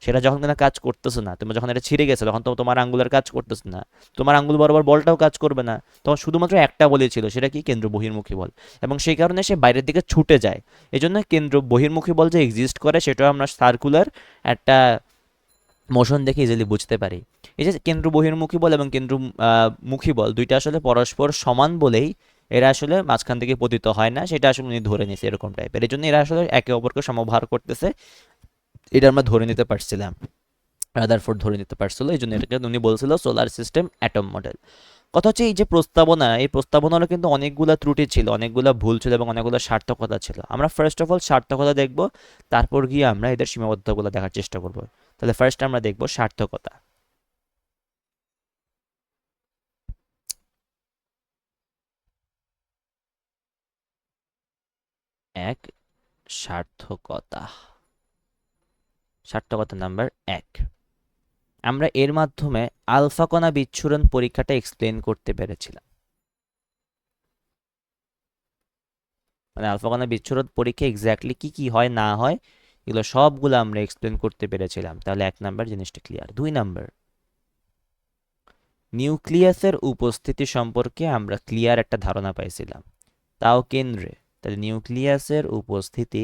সেটা যখন কিনা কাজ করতেছে না, তুমি যখন এটা ছিঁড়ে গেছে তখন তো তোমার আঙ্গুলের কাজ করতেছে না, তোমার আঙ্গুল বরাবর বলটাও কাজ করবে না, তখন শুধুমাত্র একটা বলই ছিল, সেটা কি? কেন্দ্র বহির্মুখী বল। এবং সেই কারণে সে বাইরের দিকে ছুটে যায়। এই জন্য কেন্দ্র বহির্মুখী বল যে এক্সিস্ট করে সেটাও আমরা সার্কুলার একটা মোশন দেখে ইজিলি বুঝতে পারি। এই যে কেন্দ্র বহির্মুখী বল এবং কেন্দ্র মুখী বল দুইটা আসলে পরস্পর সমান বলেই এরা আসলে মাঝখান থেকে পতিত হয় না, সেটা আসলে উনি ধরে নিছে এরকম টাইপের। এই জন্য এরা আসলে একে অপরকে সমভার করতেছে, এটা আমরা ধরে নিতে পারছিলাম, রাদারফোর্ড ধরে নিতে পারছিল। এই জন্য এটাকে উনি বলছিল সোলার সিস্টেম অ্যাটম মডেল। কথা হচ্ছে, এই যে প্রস্তাবনা, এই প্রস্তাবনারও কিন্তু অনেকগুলা ত্রুটি ছিল, অনেকগুলা ভুল ছিল এবং অনেকগুলো সার্থকতা ছিল। আমরা ফার্স্ট অফ অল সার্থকতা দেখব, তারপর গিয়ে আমরা এদের সীমাবদ্ধতাগুলো দেখার চেষ্টা করব। তাহলে ফার্স্ট আমরা দেখব সার্থকতা। এক, সার্থকতা। সার্থকতা নাম্বার এক, আমরা এর মাধ্যমে আলফা কণা বিচ্ছুরণ পরীক্ষাটা এক্সপ্লেন করতে পেরেছিলাম। মানে আলফা কণা বিচ্ছুরণ পরীক্ষা এক্স্যাক্টলি কি কি হয় না হয় এগুলো সবগুলো আমরা এক্সপ্লেন করতে পেরেছিলাম। তাহলে এক নাম্বার জিনিসটা ক্লিয়ার। দুই নাম্বার, নিউক্লিয়াসের উপস্থিতি সম্পর্কে আমরা ক্লিয়ার একটা ধারণা পাইছিলাম, তাও কেন্দ্রে। তাহলে নিউক্লিয়াসের উপস্থিতি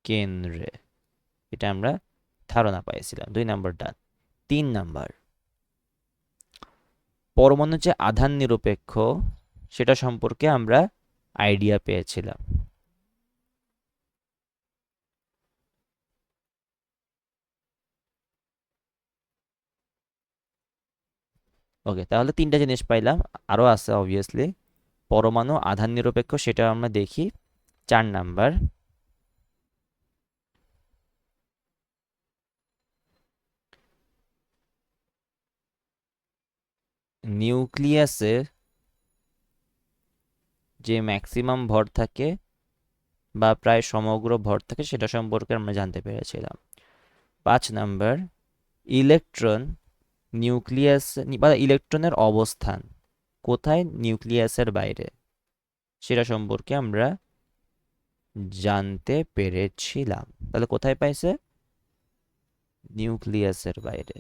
কেন্দ্রে, এটা আমরা ধারণা পাইছিলাম। দুই নাম্বার ডান। তিন নাম্বার, পরমাণু যে আধান নিরপেক্ষ সেটা সম্পর্কে আমরা আইডিয়া পেয়েছিলাম। ওকে, তাহলে তিনটা জিনিস পাইলাম, আরও আছে অবভিয়াসলি। পরমাণু আধান নিরপেক্ষ সেটা আমরা দেখি। চার নাম্বার, নিউক্লিয়াসে যে ম্যাক্সিমাম ভর থাকে বা প্রায় সমগ্র ভর থাকে সেটা সম্পর্কে আমরা জানতে পেরেছিলাম। পাঁচ নাম্বার, ইলেকট্রন নিউক্লিয়াস বা ইলেকট্রনের অবস্থান কোথায় নিউক্লিয়াসের বাইরে, সেটা সম্পর্কে আমরা জানতে পেরেছিলাম। তাহলে কোথায় পাইছে? নিউক্লিয়াসের বাইরে।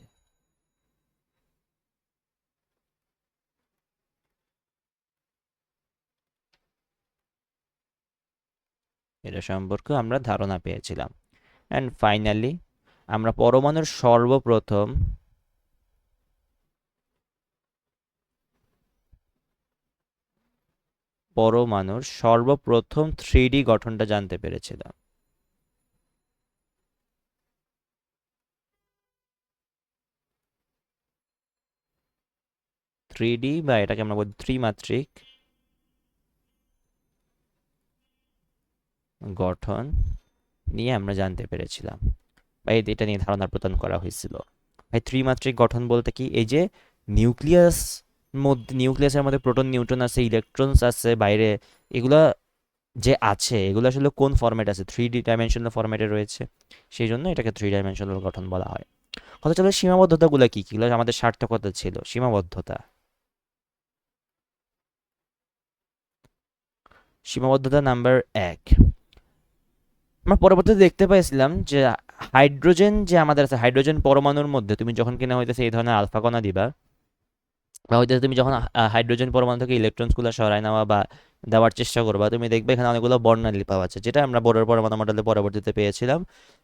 এটা সম্পর্কে আমরা ধারণা পেয়েছিলাম। অ্যান্ড ফাইনালি, আমরা পরমাণুর সর্বপ্রথম 3D গঠনটা জানতে পেরেছিলাম। 3D বা এটাকে আমরা বলি ত্রিমাত্রিক গঠন নিয়ে আমরা জানতে পেরেছিলাম, বা এটা নিয়ে ধারণা প্রদান করা হয়েছিল। ভাই ত্রিমাত্রিক গঠন বলতে কি? এই যে নিউক্লিয়াস নিউক্লিয়াসের মধ্যে প্রোটন নিউট্রন আছে, ইলেকট্রনস আছে বাইরে, এগুলা যে আছে এগুলো আসলে কোন ফরম্যাট আছে, 3D ডাইমেনশনাল ফরম্যাটে রয়েছে, সেই জন্য এটাকে 3 ডাইমেনশনাল গঠন বলা হয়। কথা চলে সীমাবদ্ধতাগুলো কি কি, এগুলো আমাদের সার্থকতা ছিল। সীমাবদ্ধতা, সীমাবদ্ধতা নাম্বার 1, আমরা পরবর্তীতে দেখতে পাইছিলাম যে হাইড্রোজেন যে আমাদের আছে, হাইড্রোজেন পরমাণুর মধ্যে তুমি যখন কিনা হইতেছে এই ধরনের আলফা কণা দিবা, বা হইতেছে তুমি যখন হাইড্রোজেন পরমাণু থেকে ইলেকট্রনসগুলো সরায় নেওয়া বা দেওয়ার চেষ্টা করবা, তুমি দেখবে এখানে অনেকগুলো বর্ণালী পাওয়া যাচ্ছে, যেটা আমরা বোরের পরমাণু মডেলে পরবর্তীতে পেয়েছিলাম।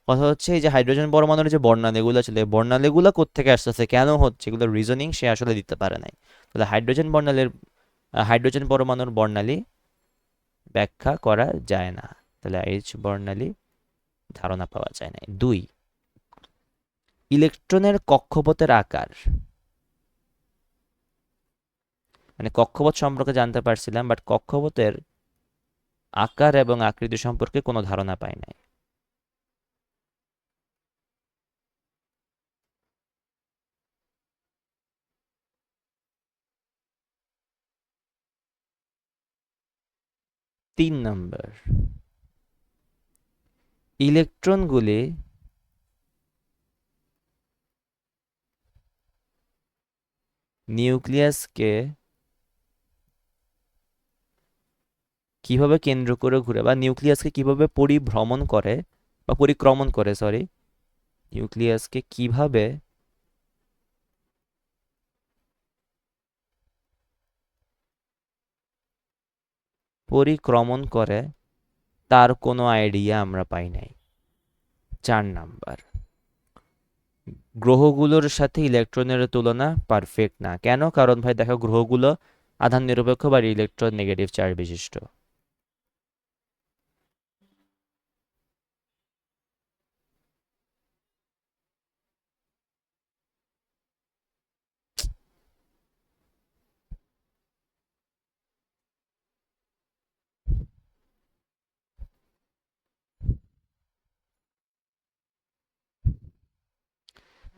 কথা হচ্ছে এই যে হাইড্রোজেন পরমাণুর যে বর্ণালীগুলো ছিল, এই বর্ণালীগুলো কোত্থেকে আসতেছে, কেন হচ্ছে, এগুলো রিজনিং সে আসলে দিতে পারে নাই। তাহলে হাইড্রোজেন পরমাণুর বর্ণালী ব্যাখ্যা করা যায় না, তাহলে এইচ বর্ণালী ধারণা পাওয়া যায় না। 2, ইলেকট্রনের কক্ষপথের আকার, মানে কক্ষপথ সম্পর্কে জানতে পারছিলাম, বাট কক্ষপথের আকার এবং আকৃতি সম্পর্কে কোনো ধারণা পাই নাই। 3 নম্বর, ইলেকট্রনগুলি নিউক্লিয়াসকে কিভাবে কেন্দ্র করে ঘুরে, বা নিউক্লিয়াসকে কিভাবে পরিভ্রমণ করে বা পরিক্রমণ করে, সরি, নিউক্লিয়াসকে কিভাবে পরিক্রমণ করে তার কোনো আইডিয়া আমরা পাই নাই। 4 নম্বর, গ্রহগুলোর সাথে ইলেকট্রনের তুলনা পারফেক্ট না, কেন? কারণ ভাই দেখো, গ্রহগুলো আধান নিরপেক্ষ বা ইলেকট্রন নেগেটিভ চার্জ বিশিষ্ট।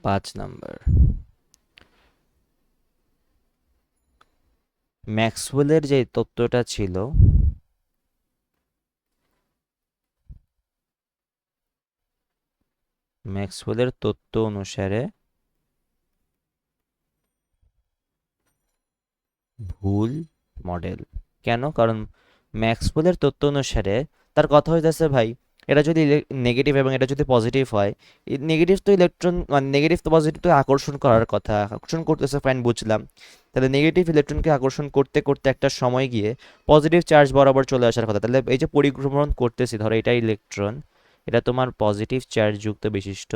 5 নম্বর, ম্যাক্সওয়েলের যে তত্ত্বটা ছিল, ম্যাক্সওয়েলের তত্ত্ব অনুসারে ভুল মডেল। কেন? কারণ ম্যাক্সওয়েলের তত্ত্ব অনুসারে তার কথা হইতেছে ভাই, এটা যদি নেগেটিভ এবং এটা যদি পজিটিভ হয়, নেগেটিভ তো ইলেকট্রন, মানে নেগেটিভ তো পজিটিভ তো আকর্ষণ করার কথা, আকর্ষণ করতেছে, ফাইন, বুঝলাম। তাহলে নেগেটিভ ইলেকট্রনকে আকর্ষণ করতে করতে একটা সময় গিয়ে পজিটিভ চার্জ বরাবর চলে আসার কথা। তাহলে এই যে পরিভ্রমণ করতেছি, ধরো এটা ইলেকট্রন, এটা তোমার পজিটিভ চার্জ যুক্ত বিশিষ্ট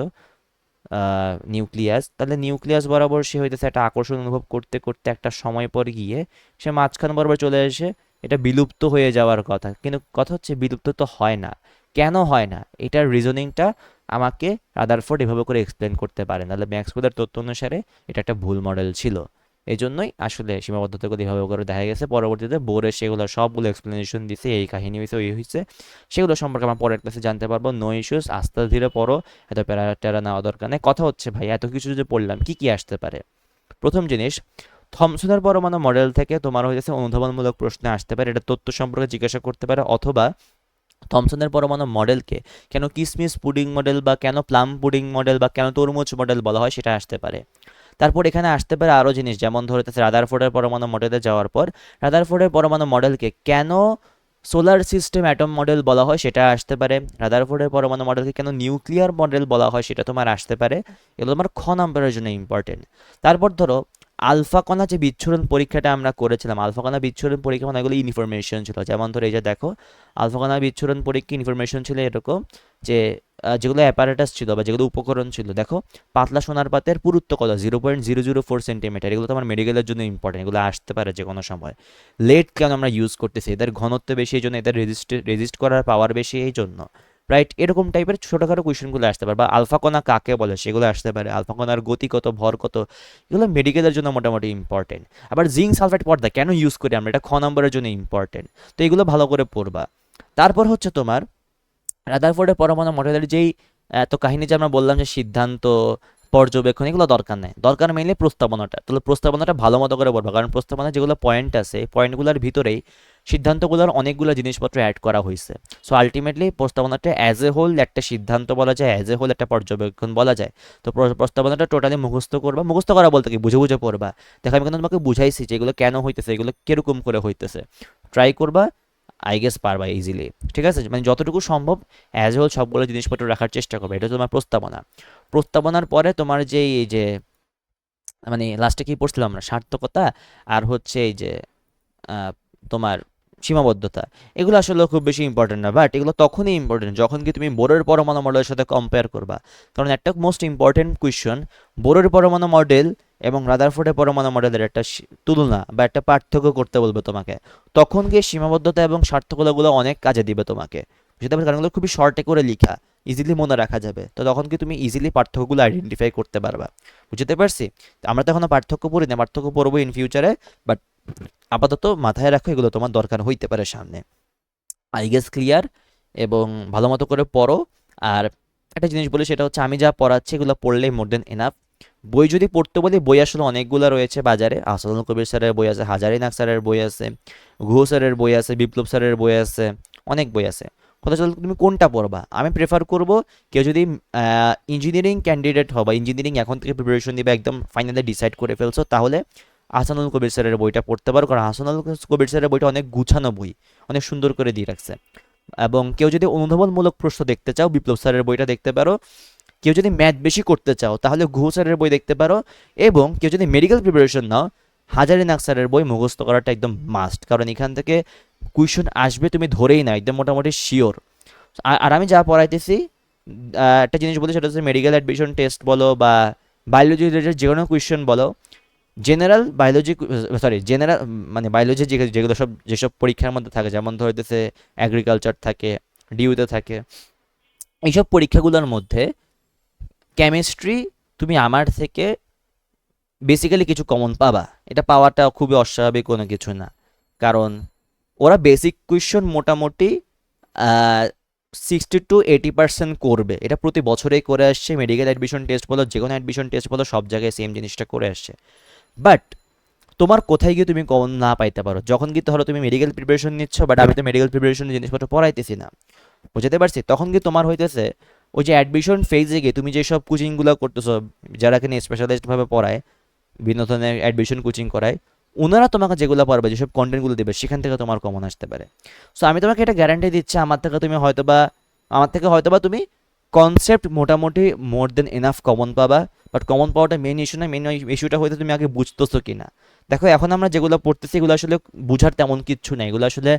নিউক্লিয়াস, তাহলে নিউক্লিয়াস বরাবর সে হইতেছে একটা আকর্ষণ অনুভব করতে করতে একটা সময় পর গিয়ে সে মাঝখান বরাবর চলে এসে এটা বিলুপ্ত হয়ে যাওয়ার কথা। কিন্তু কথা হচ্ছে বিলুপ্ত তো হয় না। কেন হয় না, এটার রিজনিংটা আমাকে রাদারফোর্ড এভাবে করে এক্সপ্লেন করতে পারে, নাহলে ম্যাক্সওয়েলের তত্ত্ব অনুসারে এটা একটা ভুল মডেল ছিল। এই জন্যই আসলে সীমাবদ্ধতাগুলো এভাবে করে দেখা গেছে। পরবর্তীতে বোর্ডে সেগুলো সবগুলো এক্সপ্লেনেশন দিছে, এই কাহিনী হয়েছে, ওই হয়েছে, সেগুলো সম্পর্কে আমরা পরের ক্লাসে জানতে পারবো। নো ইস্যুস, আস্তে ধীরে পড়ো, এত প্যারা ট্যারা নেওয়া দরকার নেই। কথা হচ্ছে ভাই, এত কিছু যে পড়লাম, কি কি আসতে পারে? প্রথম জিনিস, থমসনের পরমাণু মডেল থেকে তোমার হয়েছে অনুধাবনমূলক প্রশ্ন আসতে পারে, এটা তথ্য সম্পর্কে জিজ্ঞাসা করতে পারে, অথবা থমসনের পরমাণু মডেলকে কেন কিসমিস পুডিং মডেল বা কেন প্লাম পুডিং মডেল বা কেন তরমুজ মডেল বলা হয়, সেটা আসতে পারে। তারপর এখানে আসতে পারে আরও জিনিস, যেমন ধরতেছে রাদারফোর্ডের পরমাণু মডেলে যাওয়ার পর রাদারফোর্ডের পরমাণু মডেলকে কেন সোলার সিস্টেম অ্যাটম মডেল বলা হয়, সেটা আসতে পারে। রাদারফোর্ডের পরমাণু মডেলকে কেন নিউক্লিয়ার মডেল বলা হয়, সেটা তোমার আসতে পারে। এগুলো তোমার খ নম্বরের জন্য ইম্পর্টেন্ট। তারপর ধরো আলফা কণা যে বিচ্ছুরণ পরীক্ষাটা আমরা করেছিলাম, আলফা কণা বিচ্ছুরণ পরীক্ষা মানে এগুলো ইনফরমেশন ছিল, যেমন ধরো এই যে দেখো, আলফা কণা বিচ্ছুরণ পরীক্ষা ইনফরমেশন ছিল এরকম যে যেগুলো অ্যাপারেটাস ছিল বা যেগুলো উপকরণ ছিল, দেখো পাতলা সোনার পাতের পুরুত্ব কত, 0.004 সেন্টিমিটার, এগুলো তো আমার মেডিকেলের জন্য ইম্পর্টেন্ট, এগুলো আসতে পারে যে কোনো সময়। লেড কেন আমরা ইউজ করতেছি, এদের ঘনত্ব বেশি এই জন্য, এদের রেজিস্ট করার পাওয়ার বেশি এই জন্য, রাইট? এরকম টাইপের ছোটোখাটো কোয়েশনগুলো আসতে পারে। বা আলফা কণা কাকে বলে সেগুলো আসতে পারে, আলফা কণার গতি কত, ভর কত, এগুলো মেডিকেলের জন্য মোটামুটি ইম্পর্টেন্ট। আবার জিঙ্ক সালফেট পর্দা কেন ইউজ করি আমরা, এটা খ নম্বরের জন্য ইম্পর্টেন্ট। তো এগুলো ভালো করে পড়বা। তারপর হচ্ছে তোমার রাদারফোর্ডের পরমাণু মডেলের যেই এত কাহিনী যে আমরা বললাম যে সিদ্ধান্ত, পর্যবেক্ষণ এগুলো দরকার নেই, দরকার মেইনলি প্রস্তাবনাটা। তাহলে প্রস্তাবনাটা ভালো মতো করে পড়বা, কারণ প্রস্তাবনায় যেগুলো পয়েন্ট আছে এই পয়েন্টগুলোর ভিতরেই সিদ্ধান্তগুলোর অনেকগুলো জিনিসপত্র অ্যাড করা হয়েছে। সো আলটিমেটলি প্রস্তাবনাটা অ্যাজ এ হোল একটা সিদ্ধান্ত বলা যায়, অ্যাজ এ হোল একটা পর্যবেক্ষণ বলা যায়। তো প্রস্তাবনাটা টোটালি মুখস্থ করবা, মুখস্থ করা বলতে কি বুঝে বুঝে পড়বা। দেখো আমি কিন্তু তোমাকে বুঝাইছি যে এগুলো কেন হইতেছে, এগুলো কিরকম করে হইতেছে, ট্রাই করবা, আই গেস পারবা ইজিলি। ঠিক আছে, মানে যতটুকু সম্ভব অ্যাজ এ হোল সবগুলো জিনিসপত্র রাখার চেষ্টা করবে, এটা হচ্ছে তোমার প্রস্তাবনা। প্রস্তাবনার পরে তোমার যে এই যে মানে লাস্টে কি পড়ছিলাম আমরা, সার্থকতা আর হচ্ছে এই যে আহ, তোমার সীমাবদ্ধতা, এগুলো আসলে খুব বেশি ইম্পর্টেন্ট না, বাট এগুলো তখনই ইম্পর্টেন্ট যখন কি তুমি বোরের পরমাণু মডেলের সাথে কম্পেয়ার করবা। কারণ একটা মোস্ট ইম্পর্টেন্ট কোয়েশ্চন বোরের পরমাণু মডেল এবং রাদারফোর্ডের পরমাণু মডেলের একটা তুলনা বা একটা পার্থক্য করতে বলবে তোমাকে, তখন গিয়ে সীমাবদ্ধতা এবং সার্থকতাগুলো অনেক কাজে দিবে তোমাকে, বুঝতে পারছো? কারণ এগুলো খুবই শর্টে করে লিখা, ইজিলি মনে রাখা যাবে, তো তখন কি তুমি ইজিলি পার্থক্যগুলো আইডেন্টিফাই করতে পারবা। বুঝতে পারছি? আমরা তো এখনো পার্থক্য পড়ি না, পার্থক্য পড়বো ইন ফিউচারে, বাট আপাতত মাথায় রাখো এগুলো তোমার দরকার হইতে পারে সামনে। I guess clear? এবং ভালো মতো করে পড়ো। আর একটা জিনিস বলি, সেটা হচ্ছে আমি যা পড়াচ্ছি এগুলো পড়লেই মোর দেন এনাফ। বই যদি পড়তে বলি, বই আসলে অনেকগুলো রয়েছে বাজারে, আসাদুল কবির স্যারের বই আছে, হাজারিনাক স্যারের বই আছে, ঘুহ স্যারের বই আছে, বিপ্লব স্যারের বই আছে, অনেক বই আছে। কথা চল তুমি কোনটা পড়বা, আমি প্রেফার করব কেউ যদি ইঞ্জিনিয়ারিং ক্যান্ডিডেট হও বা ইঞ্জিনিয়ারিং এখন থেকে প্রিপারেশন দিবে, একদম ফাইনালি ডিসাইড করে ফেলছো, তাহলে আহসানুল কবির স্যারের বইটা পড়তে পারো, কারণ আহসানুল কবির স্যারের বইটা অনেক গুছানো বই, অনেক সুন্দর করে দিয়ে রাখছে। এবং কেউ যদি অনুধাবনমূলক প্রশ্ন দেখতে চাও, বিপ্লব স্যারের বইটা দেখতে পারো। কেউ যদি ম্যাথ বেশি করতে চাও তাহলে ঘুহ স্যারের বই দেখতে পারো। এবং কেউ যদি মেডিকেল প্রিপারেশন নাও, হাজারিনাক স্যারের বই মুখস্থ করাটা একদম মাস্ট, কারণ এখান থেকে কুয়েশন আসবে তুমি ধরেই না, একদম মোটামুটি শিওর। আর আমি যা পড়াইতেছি, একটা জিনিস বলি, সেটা হচ্ছে মেডিকেল অ্যাডমিশন টেস্ট বলো বা বায়োলজি রিলেটেড যে কোনো কোয়েশ্চেন বলো, জেনারেল বায়োলজি, সরি জেনারেল মানে বায়োলজি যেগুলো সব যেসব পরীক্ষার মধ্যে থাকে, যেমন ধরতেছে অ্যাগ্রিকালচার থাকে, ডিউতে থাকে, এইসব পরীক্ষাগুলোর মধ্যে কেমিস্ট্রি তুমি আমার থেকে বেসিক্যালি কিছু কমন পাবা, এটা পাওয়াটা খুবই অস্বাভাবিক কোনো কিছু না। কারণ ওরা বেসিক কোয়েশ্চন মোটামুটি 60 to 80% করবে, এটা প্রতি বছরেই করে আসছে, মেডিকেল অ্যাডমিশন টেস্ট বলো, যে কোনো অ্যাডমিশন টেস্ট বলো, সব জায়গায় সেম জিনিসটা করে আসছে। বাট তোমার কোথায় গিয়ে তুমি কমন না পাইতে পারো, যখন কি ধরো তুমি মেডিকেল প্রিপারেশন নিচ্ছ, বাট আমি তো মেডিকেল প্রিপারেশনের জিনিসপত্র পড়াইতেছি না, বুঝতে পারছি, তখন কি তোমার হইতেছে ওই যে অ্যাডমিশন ফেজে গিয়ে তুমি যেসব কোচিংগুলো করতেছো, যারা এখানে স্পেশালাইজডভাবে পড়ায়, বিভিন্ন ধরনের অ্যাডমিশন কোচিং করায়, ওনারা তোমাকে যেগুলো পারবে, যেসব কন্টেন্টগুলো দেবে, সেখান থেকে তোমার কমন আসতে পারে। সো আমি তোমাকে এটা গ্যারান্টি দিচ্ছি, আমার থেকে হয়তোবা তুমি কনসেপ্ট মোটামুটি মোর দেন এনাফ কমন পাবা। বাট কমন পাওয়াটা মেন ইস্যু না, মেন ইস্যুটা হয়তো তুমি আগে বুঝতেছো কি না। দেখো এখন আমরা যেগুলো পড়তেছি এগুলো আসলে বুঝার তেমন কিচ্ছু নাই, এগুলো আসলে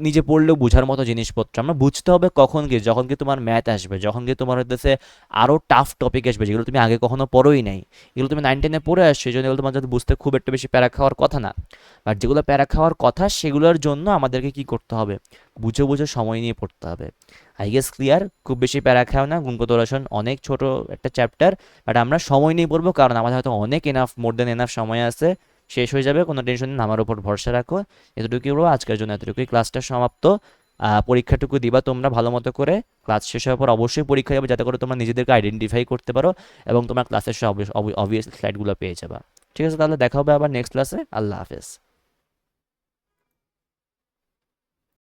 নিজে পড়লেও বুঝার মতো জিনিসপত্র। আমরা বুঝতে হবে কখন কি, যখন কি তোমার ম্যাথ আসবে, যখন কি তোমার হইতেছে আরও টাফ টপিক আসবে, যেগুলো তুমি আগে কখনো পড়োই নাই, এগুলো তুমি 9-10-এ পড়ে আসছো, এই জন্য এগুলো তোমার যাতে বুঝতে খুব একটা বেশি প্যারা খাওয়ার কথা না। বাট যেগুলো প্যারা খাওয়ার কথা সেগুলোর জন্য আমাদেরকে কি করতে হবে, বুঝে বুঝে সময় নিয়ে পড়তে হবে। I guess clear? খুব বেশি প্যারা খাও না, গুণগত রসায়ন অনেক ছোট একটা চ্যাপ্টার, বাট আমরা সময় নিয়ে পড়বো, কারণ আমাদের হয়তো অনেক এনাফ, মোর দেন এনাফ সময় আছে, শেষ হয়ে যাবে, কোনো টেনশন নেই, আমার উপর ভরসা রাখো। এতটুকুই বলবো আজকের জন্য, এতটুকুই, ক্লাসটা সমাপ্ত। পরীক্ষাটুকু দিবা তোমরা ভালো মতো করে, ক্লাস শেষ হওয়ার পর অবশ্যই পরীক্ষা যাবে, যাতে করে তোমরা নিজেদেরকে আইডেন্টিফাই করতে পারো এবং তোমার ক্লাসের সব অবভিয়াস স্লাইডগুলো পেয়ে যাবা। ঠিক আছে, তাহলে দেখা হবে আবার নেক্সট ক্লাসে। আল্লাহ হাফেজ।